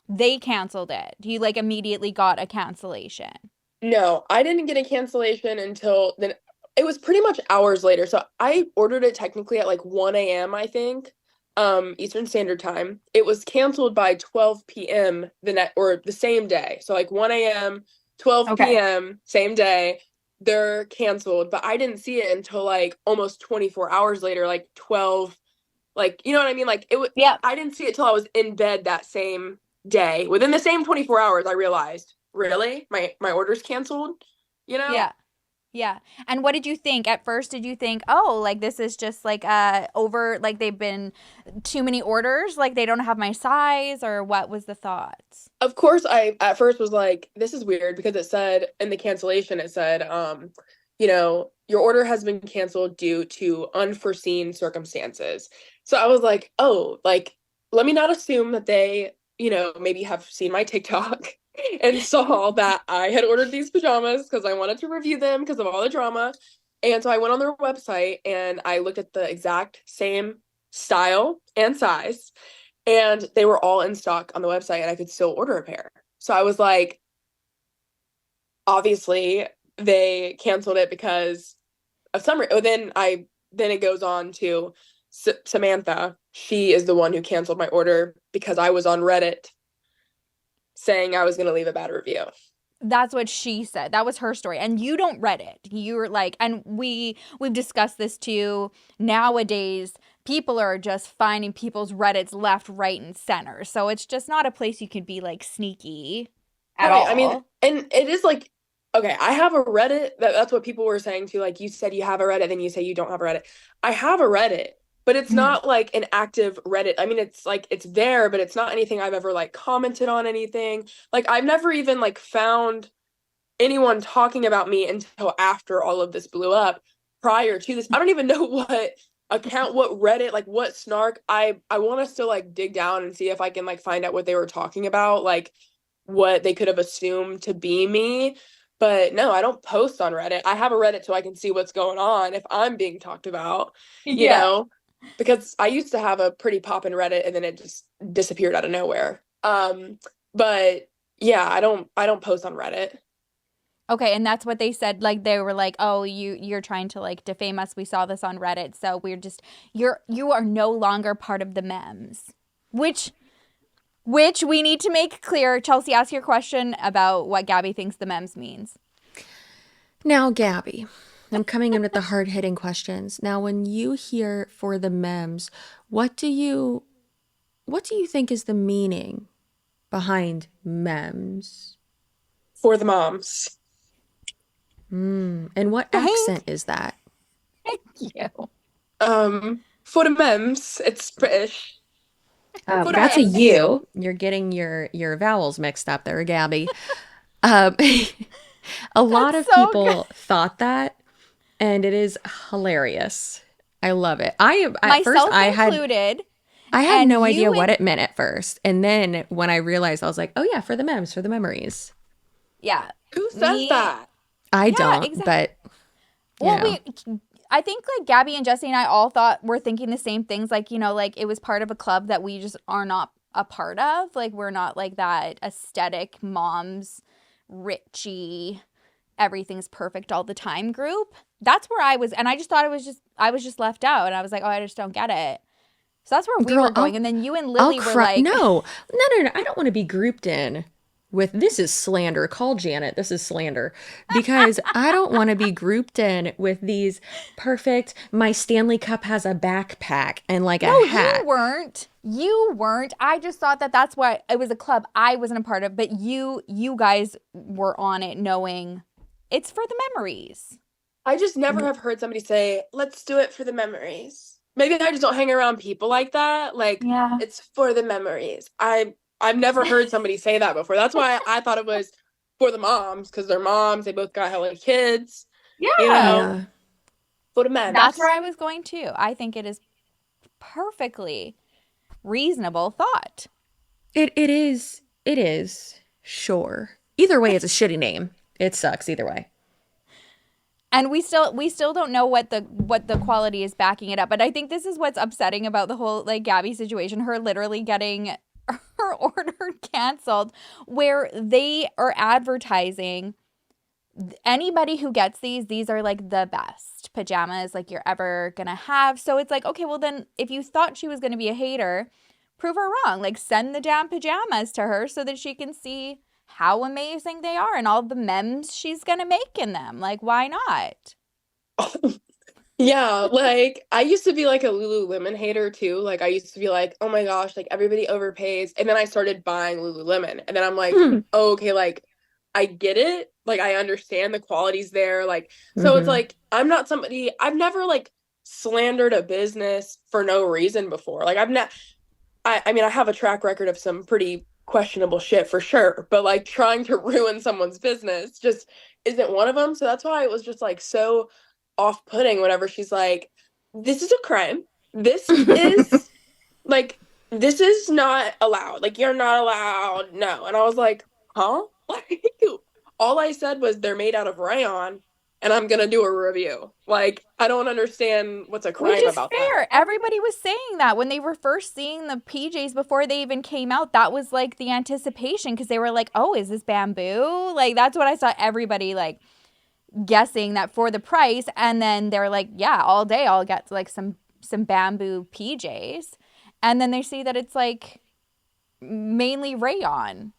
They canceled it. You like immediately got a cancellation. No, I didn't get a cancellation until then. It was pretty much hours later. So I ordered it technically at like 1 a.m., I think, Eastern Standard Time. It was canceled by 12 p.m. the same day. So like 1 a.m., 12 p.m., same day, they're canceled. But I didn't see it until like almost 24 hours later, like 12, like, you know what I mean? Like it was, yeah. I didn't see it till I was in bed that same day. Within the same 24 hours, I realized, really? My order's canceled? Yeah. Yeah. And what did you think? At first, did you think, oh, like this is just like over, like they've been too many orders, like they don't have my size, or what was the thoughts? Of course, I at first was like, this is weird, because it said in the cancellation, it said, your order has been canceled due to unforeseen circumstances. So I was like, oh, like, let me not assume that they, maybe have seen my TikTok and saw that I had ordered these pajamas because I wanted to review them because of all the drama. And so I went on their website and I looked at the exact same style and size, and they were all in stock on the website and I could still order a pair. So I was like, obviously they canceled it because of some then it goes on to Samantha. She is the one who canceled my order because I was on Reddit saying I was going to leave a bad review. That's what she said. That was her story. And you don't Reddit. You're like, and we've discussed this too. Nowadays, people are just finding people's Reddits left, right, and center. So it's just not a place you can be like sneaky at all. I mean, and it is like, okay, I have a Reddit. That's what people were saying too. Like, you said you have a Reddit, then you say you don't have a Reddit. I have a Reddit, but it's not like an active Reddit. I mean, it's like, it's there, but it's not anything I've ever like commented on anything. Like, I've never even like found anyone talking about me until after all of this blew up. Prior to this, I don't even know what account, what Reddit, like what snark. I want us to like dig down and see if I can like find out what they were talking about, like what they could have assumed to be me. But no, I don't post on Reddit. I have a Reddit so I can see what's going on if I'm being talked about, you know, because I used to have a pretty poppin' Reddit and then it just disappeared out of nowhere. But yeah, I don't post on Reddit. Okay, and that's what they said. Like, they were like, "Oh, you're trying to like defame us. We saw this on Reddit, so we're just you are no longer part of the MEMS." Which we need to make clear. Chelsea, ask your question about what Gabby thinks the MEMS means. Now, Gabby, I'm coming in with the hard-hitting questions. Now, when you hear for the MEMS, what do you think is the meaning behind MEMS? For the moms. And what accent is that? Thank you. For the MEMS, it's British. That's a U. You're getting your vowels mixed up there, Gabby. A lot of people thought that, and it is hilarious. I love it. Myself included. I had no idea what it meant at first, and then when I realized, I was like, "Oh yeah, for the memes, for the memories." Yeah. Who says that? I don't, exactly. but well, I think like Gabby and Jesse and I all we're thinking the same things. Like, you know, like it was part of a club that we just are not a part of. Like, we're not like that aesthetic moms, richy, everything's perfect all the time group. That's where I was, and I just thought I was just left out, and I was like, oh, I just don't get it. So that's where we were going, and then you and Lily were like, no, I don't want to be grouped in with this is slander. Call Janet. This is slander, because I don't want to be grouped in with these perfect. My Stanley Cup has a backpack and like a hat. You weren't. I just thought that's why it was a club I wasn't a part of, but you guys were on it, knowing it's for the memories. I just never have heard somebody say, "Let's do it for the memories." Maybe I just don't hang around people like that. Like, it's for the memories. I've never heard somebody say that before. That's why I thought it was for the moms, because they're moms. They both got hella kids. Yeah. You know? For the men. That's where I was going too. I think it is perfectly reasonable thought. It is. Sure. Either way, it's a shitty name. It sucks either way. And we still don't know what the quality is backing it up. But I think this is what's upsetting about the whole like Gabby situation. Her literally getting her order canceled, where they are advertising anybody who gets these are like the best pajamas like you're ever gonna have. So it's like, okay, well then if you thought she was gonna be a hater, prove her wrong. Like, send the damn pajamas to her so that she can see how amazing they are and all the memes she's gonna make in them. Like, why not? Yeah, like I used to be like a Lululemon hater too. Like, I used to be like, oh my gosh, like everybody overpays. And then I started buying Lululemon. And then I'm like, oh, okay, like I get it. Like, I understand the quality's there. Like, so it's like, I'm not somebody, I've never like slandered a business for no reason before. Like, I mean, I have a track record of some pretty questionable shit for sure, but like trying to ruin someone's business just isn't one of them. So that's why it was just like so off-putting whenever she's like, this is a crime. This is like, this is not allowed. Like, you're not allowed. No. And I was like, huh? Like, all I said was they're made out of rayon. and I'm gonna do a review. Like, I don't understand what's a Which crime is about fair. that. Everybody was saying that when they were first seeing the PJs before they even came out. That was like the anticipation because they were like, oh, is this bamboo? Like, that's what I saw everybody like guessing that for the price. And then they're like, yeah, all day I'll get like some bamboo PJs. And then they see that it's like mainly rayon.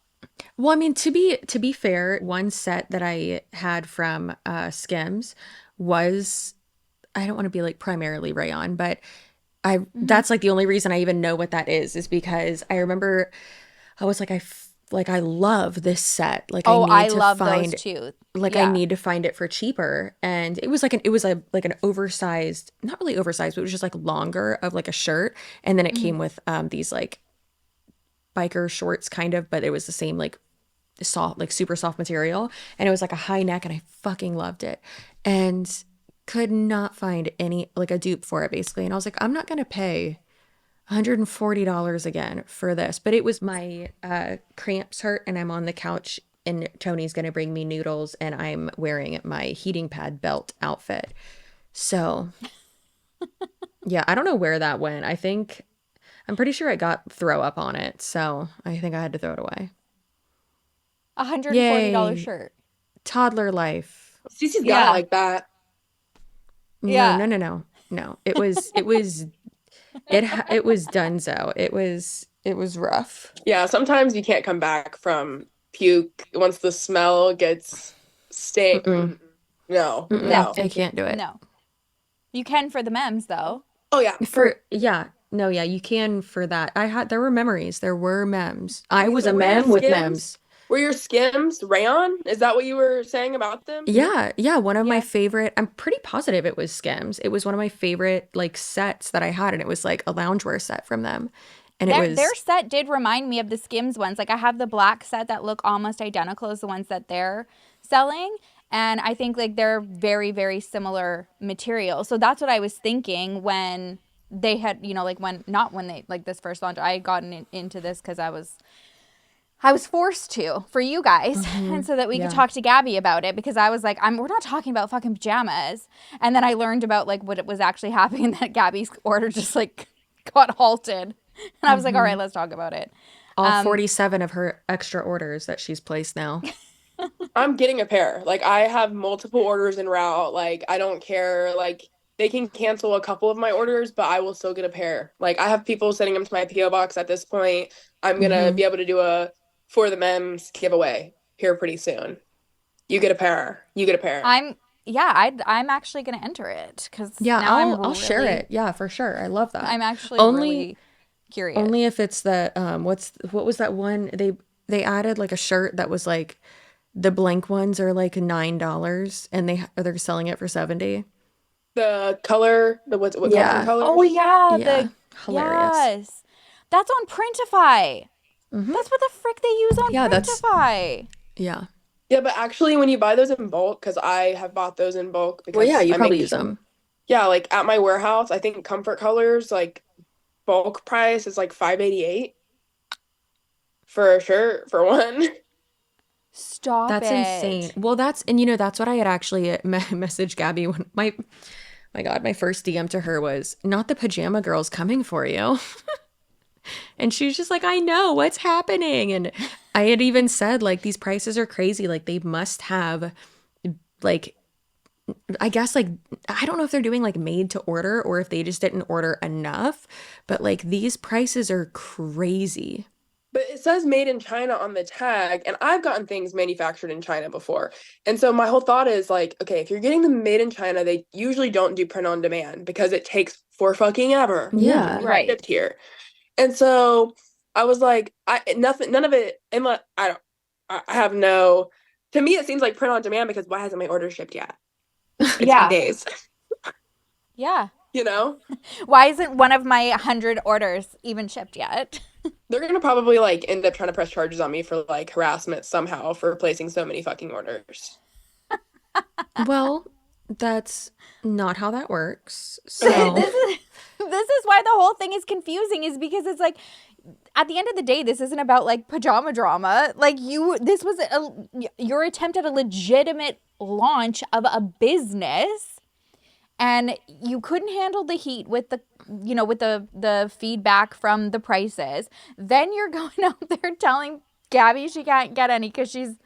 Well, I mean, to be fair, one set that I had from Skims was, I don't want to be like primarily rayon, but that's like the only reason I even know what that is because I remember I was like I love this set. Like Oh, I need to love find those too. like I need to find it for cheaper. And it was like an oversized, not really oversized, but it was just like longer of like a shirt. And then it came with these like biker shorts kind of, but it was the same like soft, like super soft material. And it was like a high neck and I fucking loved it. And could not find any like a dupe for it basically. And I was like, I'm not going to pay $140 again for this. But it was my cramps hurt and I'm on the couch and Tony's going to bring me noodles and I'm wearing my heating pad belt outfit. So yeah, I don't know where that went. I'm pretty sure I got throw up on it. So I think I had to throw it away. $140 Yay. shirt. Toddler life. Cece's got it like that. Yeah. No. It was it was donezo. It was rough. Yeah, sometimes you can't come back from puke once the smell gets stink. No. I can't do it. No. You can for the MEMS though. Oh yeah. You can for that. There were memories. There were MEMS. I was a mem with MEMS. Were your Skims rayon? Is that what you were saying about them? Yeah. One of my favorite, I'm pretty positive it was Skims. It was one of my favorite like sets that I had, and it was like a loungewear set from them. And their set did remind me of the Skims ones. Like I have the black set that look almost identical as the ones that they're selling. And I think like they're very, very similar material. So that's what I was thinking when they had, like when they, like this first launch, I had gotten into this because I was forced to for you guys. And so that we could talk to Gabby about it because I was like, we're not talking about fucking pajamas. And then I learned about like what was actually happening, that Gabby's order just like got halted. And I was like, all right, let's talk about it. All 47 of her extra orders that she's placed now. I'm getting a pair. Like I have multiple orders en route. Like I don't care. Like they can cancel a couple of my orders, but I will still get a pair. Like I have people sending them to my PO box at this point. I'm gonna be able to do a for the MEMS giveaway here pretty soon. You get a pair. I'm actually gonna enter it because I'll share it. Yeah, for sure. I love that. I'm actually really curious. Only if it's the what was that one they added like a shirt that was like the blank ones are like $9 and they're selling it for $70. The color, what color? Oh yeah, hilarious. Yes, that's on Printify. That's what the frick they use on Printify. Yeah, but actually when you buy those in bulk, because I have bought those in bulk because you probably use them. Yeah, like at my warehouse, I think Comfort Colors like bulk price is like $5.88 for a shirt for one. Stop That's insane. Well, that's what I had actually messaged Gabby when my first DM to her was, not the pajama girls coming for you. And she was just like, I know what's happening. And I had even said like, these prices are crazy. Like they must have like, I guess like, I don't know if they're doing like made to order or if they just didn't order enough, but like these prices are crazy. But it says made in China on the tag, and I've gotten things manufactured in China before. And so my whole thought is like, okay, if you're getting them made in China, they usually don't do print on demand because it takes for fucking ever. Yeah, right. Shipped here. And so I was like, none of it, to me it seems like print on demand because why hasn't my order shipped yet? It's 10 days. Yeah. You know? Why isn't one of my 100 orders even shipped yet? They're going to probably like end up trying to press charges on me for like harassment somehow for placing so many fucking orders. Well, that's not how that works. So this is why the whole thing is confusing, is because it's like at the end of the day, this isn't about like pajama drama. Like this was your attempt at a legitimate launch of a business, and you couldn't handle the heat with the feedback from the prices. Then you're going out there telling Gabby she can't get any because she's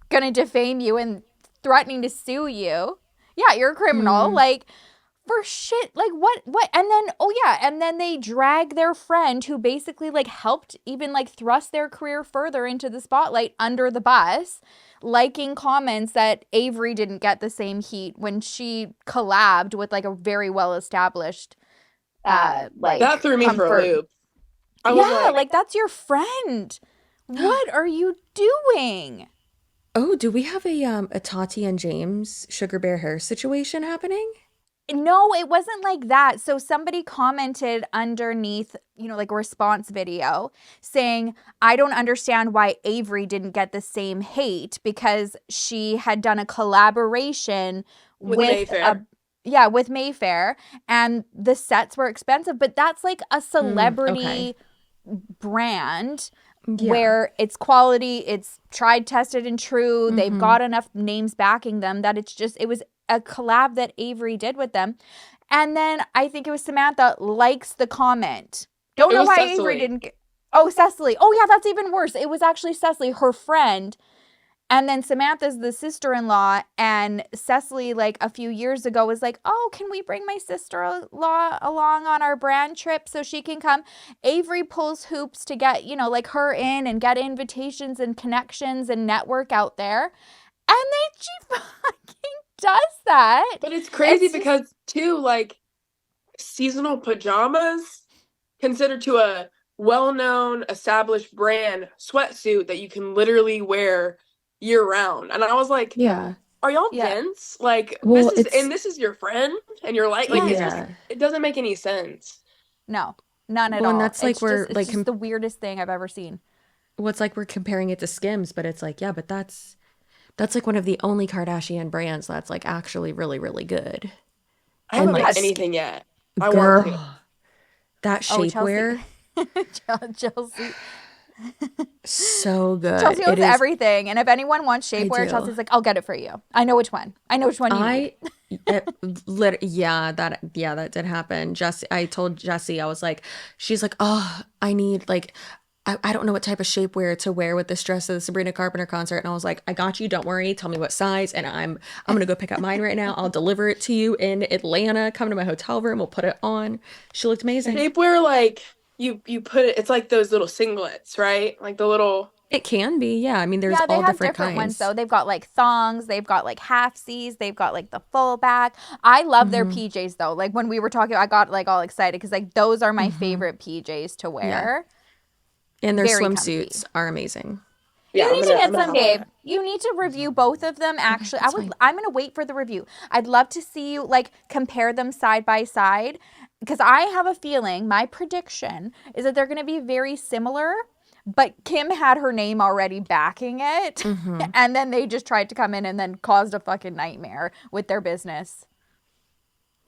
gonna defame you and threatening to sue you. Yeah, you're a criminal. Like, for shit, like what and then and then they drag their friend who basically like helped even like thrust their career further into the spotlight under the bus, liking comments that Avery didn't get the same heat when she collabed with like a very well established like That threw me for a loop. I was like that's your friend. What are you doing? Oh, do we have a Tati and James Sugar Bear hair situation happening? No, it wasn't like that. So somebody commented underneath, like a response video saying, I don't understand why Avery didn't get the same hate because she had done a collaboration with Mayfair. with Mayfair, and the sets were expensive, but that's like a celebrity brand where it's quality, it's tried, tested, and true. They've got enough names backing them that it was a collab that Avery did with them. And then I think it was Samantha likes the comment. Don't know why Cecily. Avery didn't get... Oh, Cecily. Oh, yeah, that's even worse. It was actually Cecily, her friend. And then Samantha's the sister-in-law, and Cecily, like, a few years ago was like, oh, can we bring my sister-in-law along on our brand trip so she can come? Avery pulls hoops to get, like, her in and get invitations and connections and network out there. And then she fucking does that. But it's crazy because, too, like, seasonal pajamas considered to a well-known, established brand sweatsuit that you can literally wear year-round. And I was like, are y'all dense? Like, this is your friend? And you're like, it doesn't make any sense. No, none at all. And that's like it's just the weirdest thing I've ever seen. Well, it's like we're comparing it to Skims, but it's like, but that's like one of the only Kardashian brands that's like actually really, really good. I haven't like anything yet. I want to. That shapewear. Chelsea. So good. Chelsea knows everything. And if anyone wants shapewear, Chelsea's like, I'll get it for you. I know which one. I know which one you need. That did happen. I told Jessie, I was like, she's like, oh, I need like, I don't know what type of shapewear to wear with this dress at the Sabrina Carpenter concert. And I was like, I got you. Don't worry. Tell me what size. And I'm going to go pick up mine right now. I'll deliver it to you in Atlanta. Come to my hotel room. We'll put it on. She looked amazing. Shapewear, like you put it, it's like those little singlets, right? Like the little. It can be. Yeah. I mean, there's all different kinds. Ones though. They've got like thongs. They've got like halfsies. They've got like the full back. I love their PJs though. Like when we were talking, I got like all excited because like those are my favorite PJs to wear. Yeah. And their swimsuits are amazing. You need to get some, babe. You need to review both of them. Actually, I'm going to wait for the review. I'd love to see you like compare them side by side because I have a feeling, my prediction is that they're going to be very similar, but Kim had her name already backing it. And then they just tried to come in and then caused a fucking nightmare with their business.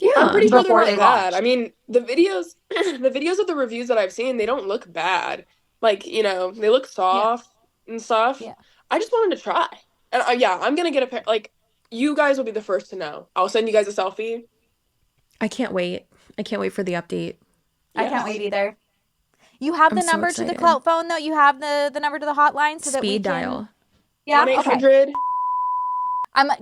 Yeah, I'm pretty sure they're not bad. I mean, the videos of the reviews that I've seen, they don't look bad. Like, they look soft and stuff. Yeah. I just wanted to try. And I'm going to get a pair. Like, you guys will be the first to know. I'll send you guys a selfie. I can't wait. I can't wait for the update. I can't wait either. You have the number to the Clout phone, though? You have the number to the hotline? So Speed that we dial. Yeah, 1-800.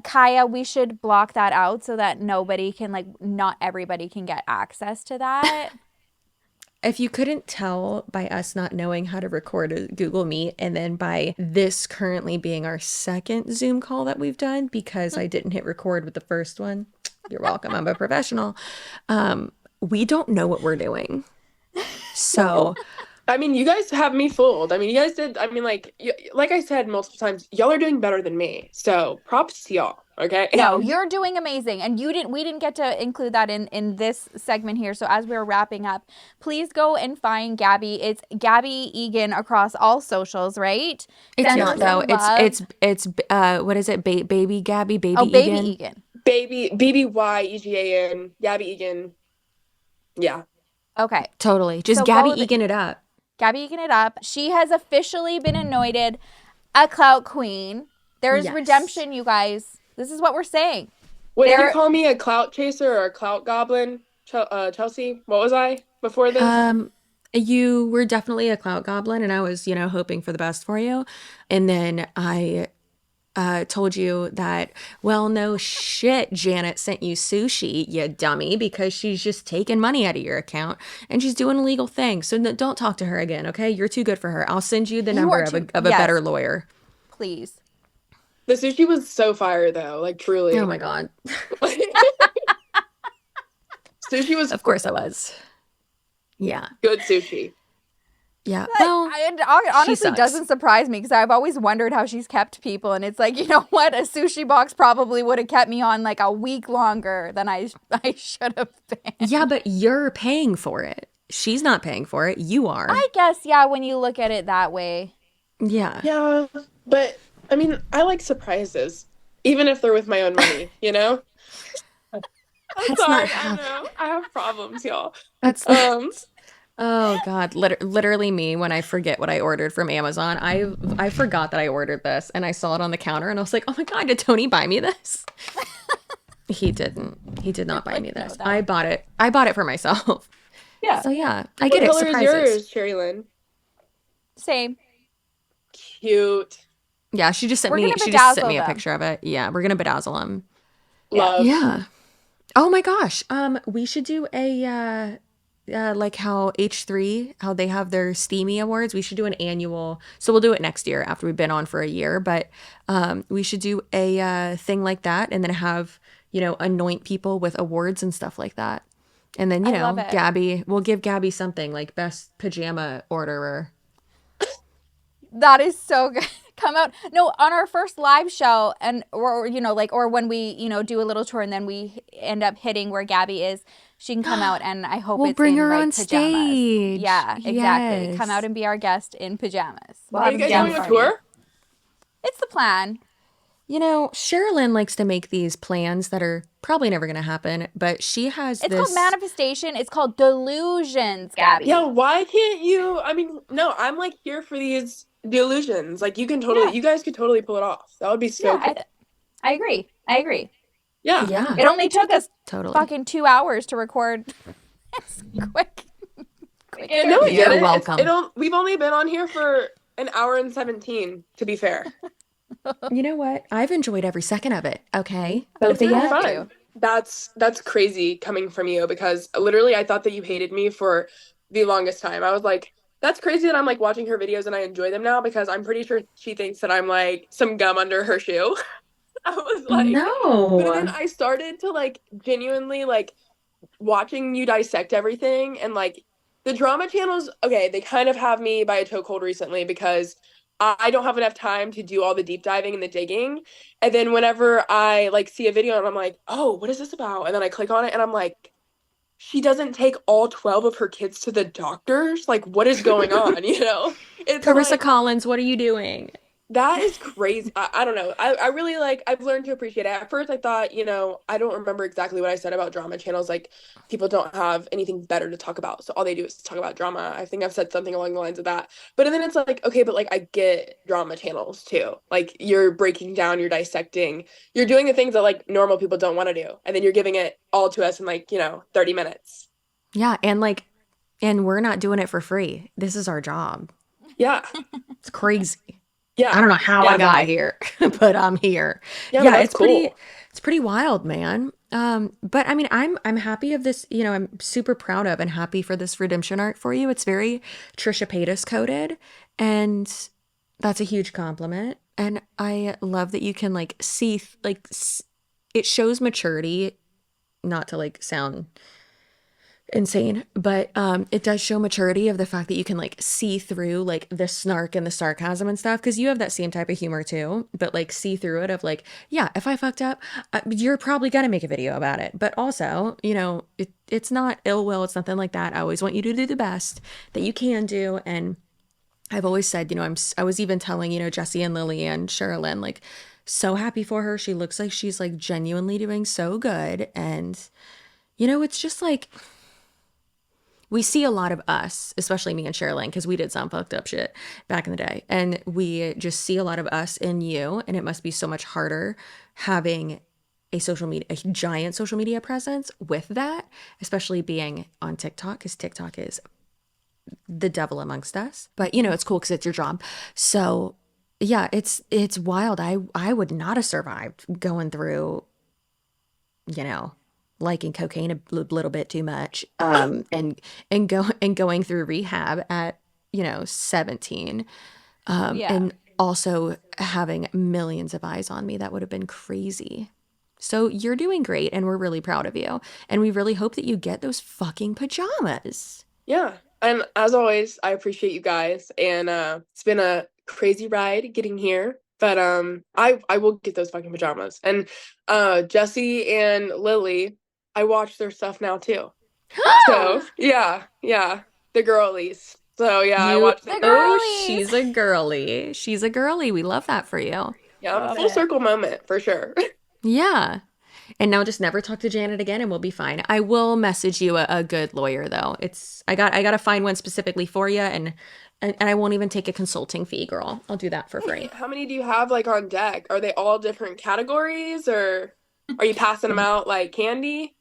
Kaya, we should block that out so that nobody can, like, not everybody can get access to that. If you couldn't tell by us not knowing how to record a Google Meet, and then by this currently being our second Zoom call that we've done because I didn't hit record with the first one, you're welcome, I'm a professional, we don't know what we're doing. So... I mean, you guys have me fooled. I mean, you guys did. I mean, like I said multiple times, y'all are doing better than me. So props to y'all. Okay. No, you're doing amazing, and we didn't get to include that in this segment here. So as we're wrapping up, please go and find Gabby. It's Gabby EGAN across all socials, right? It's not though. It's what is it? Baby Gabby, baby. Oh, baby EGAN. Baby BBYEGAN. Gabby EGAN. Yeah. Okay. Totally. Just so Gabby EGAN it up. Gabby Egan it up. She has officially been anointed a clout queen. There's redemption, you guys. This is what we're saying. Wait, did you call me a clout chaser or a clout goblin, Chelsea? What was I before this? You were definitely a clout goblin, and I was, hoping for the best for you. And then I told you that, well, no shit, Janet sent you sushi, you dummy, because she's just taking money out of your account and she's doing illegal things. So don't talk to her again, okay? You're too good for her. I'll send you the number of a better lawyer. Please. The sushi was so fire, though. Like, truly. Oh, my God. Sushi was... Of course I was. Yeah. Good sushi. Yeah. Well, it honestly doesn't surprise me because I've always wondered how she's kept people. And it's like, you know what? A sushi box probably would have kept me on like a week longer than I should have been. Yeah, but you're paying for it. She's not paying for it. You are. I guess, yeah, when you look at it that way. Yeah. Yeah, but I mean, I like surprises, even if they're with my own money, you know? I'm sorry, I know. I have problems, y'all. That's oh God, literally me when I forget what I ordered from Amazon. I forgot that I ordered this and I saw it on the counter and I was like, oh my God, did Tony buy me this? He didn't. He did not buy me this. I bought it. I bought it for myself. Yeah. So yeah, I get it. What color is Surprises. yours, Sherry Lynn? Same. Cute. Yeah, she just sent me a picture of it. Yeah, we're gonna bedazzle them. Love. Yeah. Oh my gosh. We should do a like how H3, how they have their Steamy Awards. We should do an annual. So we'll do it next year after we've been on for a year. But we should do a thing like that and then have, anoint people with awards and stuff like that. And then, Gabby, we'll give Gabby something like best pajama orderer. That is so good. Come out. No, on our first live show or when we, do a little tour and then we end up hitting where Gabby is, she can come out and I hope we'll bring her on pajamas. Stage. Yeah, exactly. Yes. Come out and be our guest in pajamas. Are you guys doing a tour? It's the plan. Sherilyn likes to make these plans that are probably never going to happen, but she has It's called manifestation. It's called delusions, Gabby. Yeah, why can't you? I mean, no, I'm like here for these delusions. Like you guys could totally pull it off. That would be so cool. I agree. Yeah. It only took us totally fucking 2 hours to record. Quick. No, You're welcome. We've only been on here for an hour and 17, to be fair. You know what? I've enjoyed every second of it. Okay. It's been fun. That's crazy coming from you because literally I thought that you hated me for the longest time. I was like, that's crazy that I'm like watching her videos and I enjoy them now because I'm pretty sure she thinks that I'm like some gum under her shoe. I was like, no. But then I started to like genuinely like watching you dissect everything and like the drama channels. Okay, they kind of have me by a chokehold recently because I don't have enough time to do all the deep diving and the digging. And then whenever I like see a video and I'm like, oh, what is this about? And then I click on it and I'm like, she doesn't take all 12 of her kids to the doctors? Like, what is going on, It's Carissa Collins, what are you doing? That is crazy. I don't know. I really I've learned to appreciate it. At first I thought, I don't remember exactly what I said about drama channels. Like people don't have anything better to talk about. So all they do is talk about drama. I think I've said something along the lines of that. But then it's like, okay, but like I get drama channels too. Like you're breaking down, you're dissecting, you're doing the things that like normal people don't want to do. And then you're giving it all to us in like, 30 minutes. Yeah. And we're not doing it for free. This is our job. Yeah. It's crazy. Yeah. I don't know how I got here, but I'm here. Yeah, it's cool. It's pretty wild, man. But I mean, I'm happy of this, I'm super proud of and happy for this redemption arc for you. It's very Trisha Paytas coded and that's a huge compliment. And I love that you can like see, like it shows maturity, not to like sound insane, but it does show maturity of the fact that you can like see through like the snark and the sarcasm and stuff because you have that same type of humor too, but like see through it of like, yeah, if I fucked up, you're probably gonna make a video about it, but also it's not ill will, it's nothing like that. I always want you to do the best that you can do. And I've always said, I was even telling Jessie and Lily and Sherilyn, like so happy for her. She looks like she's like genuinely doing so good. And it's just like we see a lot of us, especially me and Sherilyn, because we did some fucked up shit back in the day. And we just see a lot of us in you. And it must be so much harder having a giant social media presence with that, especially being on TikTok, because TikTok is the devil amongst us. But, you know, it's cool because it's your job. So, yeah, it's wild. I would not have survived going through, you know, liking cocaine a little bit too much, and going through rehab at, you know, 17, Yeah. and also having millions of eyes on me. That would have been crazy. So you're doing great, and we're really proud of you, and we really hope that you get those fucking pajamas. Yeah. And as always, I appreciate you guys. And it's been a crazy ride getting here. But I will get those fucking pajamas. And Jesse and Lily, I watch their stuff now too. So yeah, the girlies. So yeah, I watch them. She's a girly. She's a girly. We love that for you. Yeah, full circle moment for sure. Yeah. And now just never talk to Janet again and we'll be fine. I will message you a good lawyer though. I gotta find one specifically for you, and I won't even take a consulting fee, girl. I'll do that for free. How many do you have like on deck? Are they all different categories, or are you passing them out like candy?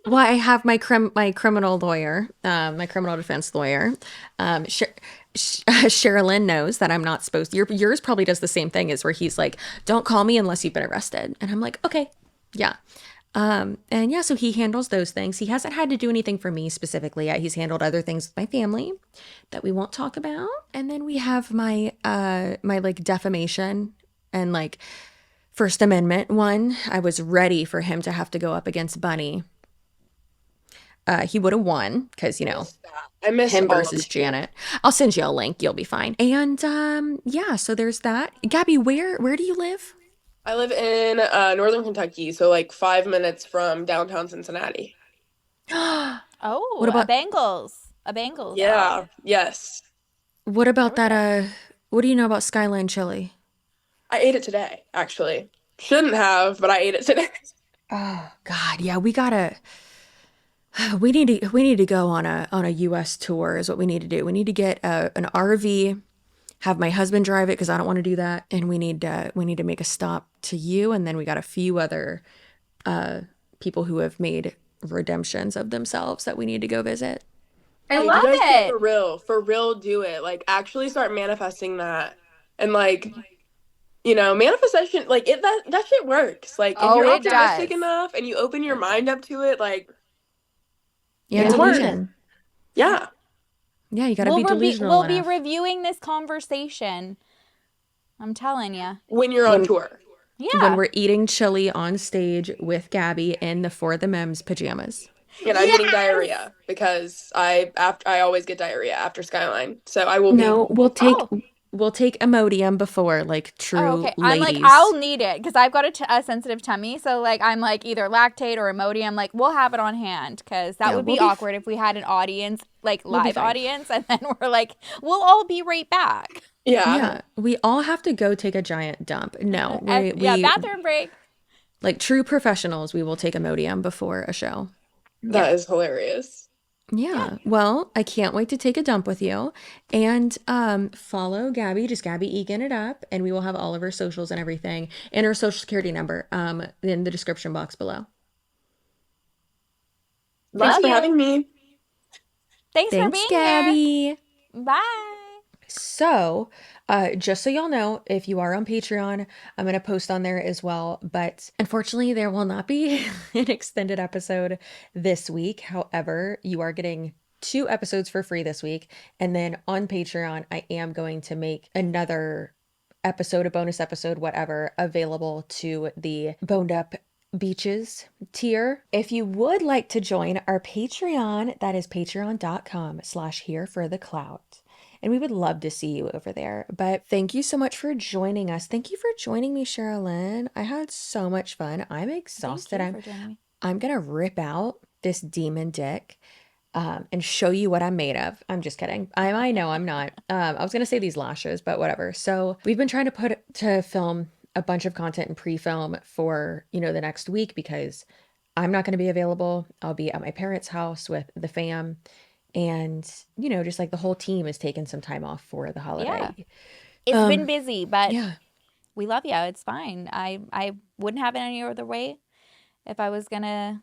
Well, I have my criminal lawyer, my criminal defense lawyer. Sherilyn knows that I'm not supposed to. Yours probably does the same thing, is where he's like, don't call me unless you've been arrested. And I'm like, okay, yeah. And yeah, so he handles those things. He hasn't had to do anything for me specifically yet. He's handled other things with my family that we won't talk about. And then we have my like defamation and like First Amendment one. I was ready for him to have to go up against Bunny. He would have won because, you know, I missed him all versus of Janet. I'll send you a link. You'll be fine. And yeah, so there's that. Gabby, where do you live? I live in northern Kentucky, so like 5 minutes from downtown Cincinnati. Oh, What about a Bengals. Yeah, yes. what about that? What do you know about Skyline chili? I ate it today, actually. Shouldn't have, but I ate it today. Oh God, yeah, we need to go on a US tour is what we need to do. We need to get an RV, have my husband drive it because I don't want to do that, and we need to make a stop to you, and then we got a few other people who have made redemptions of themselves that we need to go visit. I Dude, love you guys should it. for real do it. Like actually start manifesting that. And like, you know, manifestation, like that shit works. Like if Oh, you're it optimistic does. enough and you open your mind up to it, like Yeah, it works. delusion. Yeah. Yeah, you got to be delusional We'll be enough. reviewing this conversation. I'm telling you. When you're on tour. Yeah. When we're eating chili on stage with Gabby in the For the MEMS pajamas. And I'm getting diarrhea because I always get diarrhea after Skyline. So I will No, be we'll take Imodium before, like true Oh, okay. I'm like, ladies. I'll need it because I've got a sensitive tummy. So, like, I'm like either lactate or Imodium. Like, we'll have it on hand because that Yeah, would we'll be be awkward if we had an audience, like We'll be live fine. audience, and then we're like, we'll all be right back. Yeah, we all have to go take a giant dump. No, Yeah, bathroom break. like true professionals, we will take Imodium before a show. That is hilarious. Yeah. Well, I can't wait to take a dump with you. And follow Gabby, just Gabby Egan it up, and we will have all of her socials and everything and her social security number in the description box below. Thanks for having me. Thanks for being Gabby. here. Bye. So, just so y'all know, if you are on Patreon, I'm going to post on there as well. But unfortunately, there will not be an extended episode this week. However, you are getting 2 episodes for free this week. And then on Patreon, I am going to make another episode, a bonus episode, whatever, available to the Boned Up Beaches tier. If you would like to join our Patreon, that is patreon.com/here for the clout. And we would love to see you over there. But thank you so much for joining us. Thank you for joining me, Sherilyn. I had so much fun. I'm exhausted. Thank you for joining me. I'm going to rip out this demon dick and show you what I'm made of. I'm just kidding. I know I'm not. I was going to say these lashes, but whatever. So we've been trying to film a bunch of content and pre-film for, the next week because I'm not going to be available. I'll be at my parents' house with the fam. And, you know, just like the whole team has taken some time off for the holiday. It's been busy, but Yeah. we love you. It's fine. I wouldn't have it any other way. If I was going to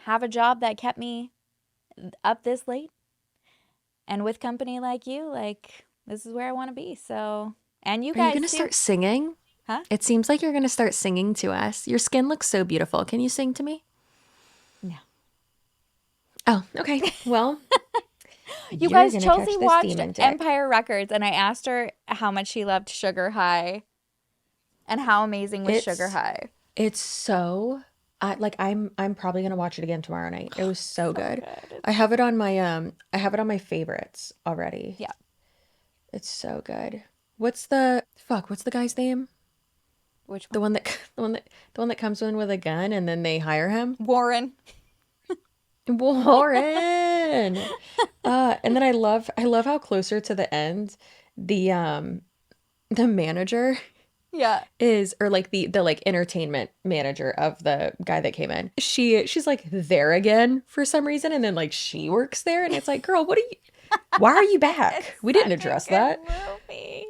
have a job that kept me up this late and with company like you, like, this is where I want to be. So, and you Are you guys going to too. start singing? Huh? It seems like you're going to start singing to us. Your skin looks so beautiful. Can you sing to me? No. Oh, okay. Well, You you're guys, gonna Chelsea catch this watched demon dick. Empire Records, and I asked her how much she loved Sugar High and how amazing was Sugar High. It's so I'm probably gonna watch it again tomorrow night. It was so good. good. I have it on my favorites already. Yeah. It's so good. What's the guy's name? Which The one that comes in with a gun and then they hire him? Warren. Warren. And then I love how closer to the end the manager Yeah. is, or like the like entertainment manager of the guy that came in. She's like there again for some reason, and then like she works there, and it's like, girl, why are you back? We didn't address that. Movie.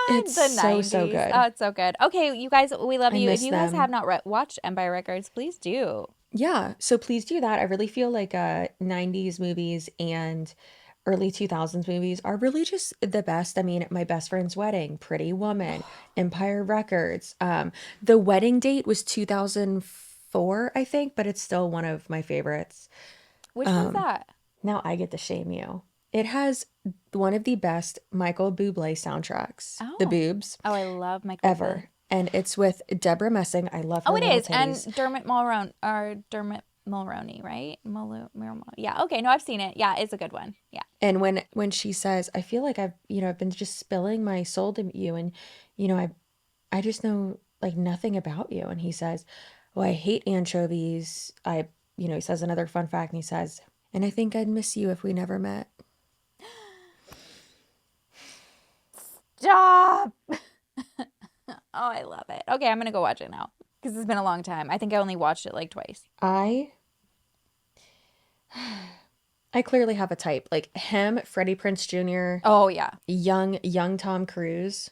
It's the so 90s. good. Oh, it's so good. Okay, you guys, we love I you. If miss you guys them. have not watched Empire Records, please do. Yeah, so please do that. I really feel like 90s movies and early 2000s movies are really just the best. I mean, My Best Friend's Wedding, Pretty Woman, Empire Records. The Wedding Date was 2004, I think, but it's still one of my favorites. Which one's that? Now I get to shame you. It has one of the best Michael Bublé soundtracks, The Oh. Boobs, Oh, I love Michael ever. Bublé. And it's with Deborah Messing. I love her Oh, it little is. And titties. Dermot Mulroney, right? Yeah. Okay. No, I've seen it. Yeah, it's a good one. Yeah. And when she says, I feel like I've been just spilling my soul to you, and I just know like nothing about you. And he says, well, I hate anchovies. He says another fun fact, and he says, and I think I'd miss you if we never met. Stop. Oh, I love it. Okay, I'm gonna go watch it now because it's been a long time. I think I only watched it like twice. I clearly have a type, like him, Freddie Prinze Jr. Oh yeah. young Tom Cruise.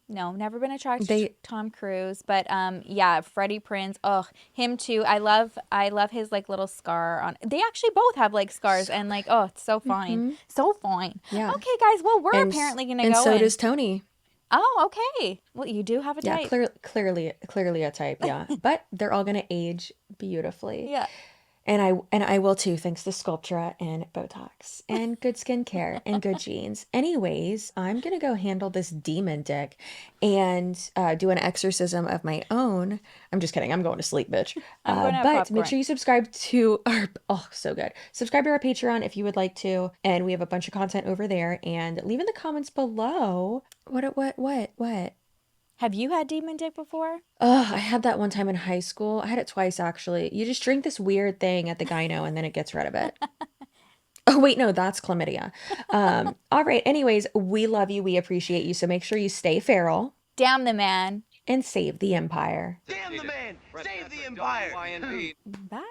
No, never been attracted to Tom Cruise, but yeah, Freddie Prinze. Oh, him too. I love his like little scar on. They actually both have like scars, and like, oh, it's so fine, so fine. Yeah. Okay, guys. Well, we're And apparently gonna and go. so does Tony. Oh, okay. Well, you do have a Yeah, type. clearly a type. Yeah, but they're all gonna age beautifully. Yeah. And I will too, thanks to Sculptura and Botox and good skincare and good jeans. Anyways, I'm gonna go handle this demon dick and do an exorcism of my own. I'm just kidding. I'm going to sleep, bitch. I'm going to have but popcorn. make sure you subscribe to our so good. Subscribe to our Patreon if you would like to, and we have a bunch of content over there. And leave in the comments below what. Have you had demon dick before? Oh, I had that one time in high school. I had it twice, actually. You just drink this weird thing at the gyno and then it gets rid of it. Oh, wait, no, that's chlamydia. All right. Anyways, we love you. We appreciate you. So make sure you stay feral. Damn the man. And save the empire. Damn the man! Save the empire! Bye.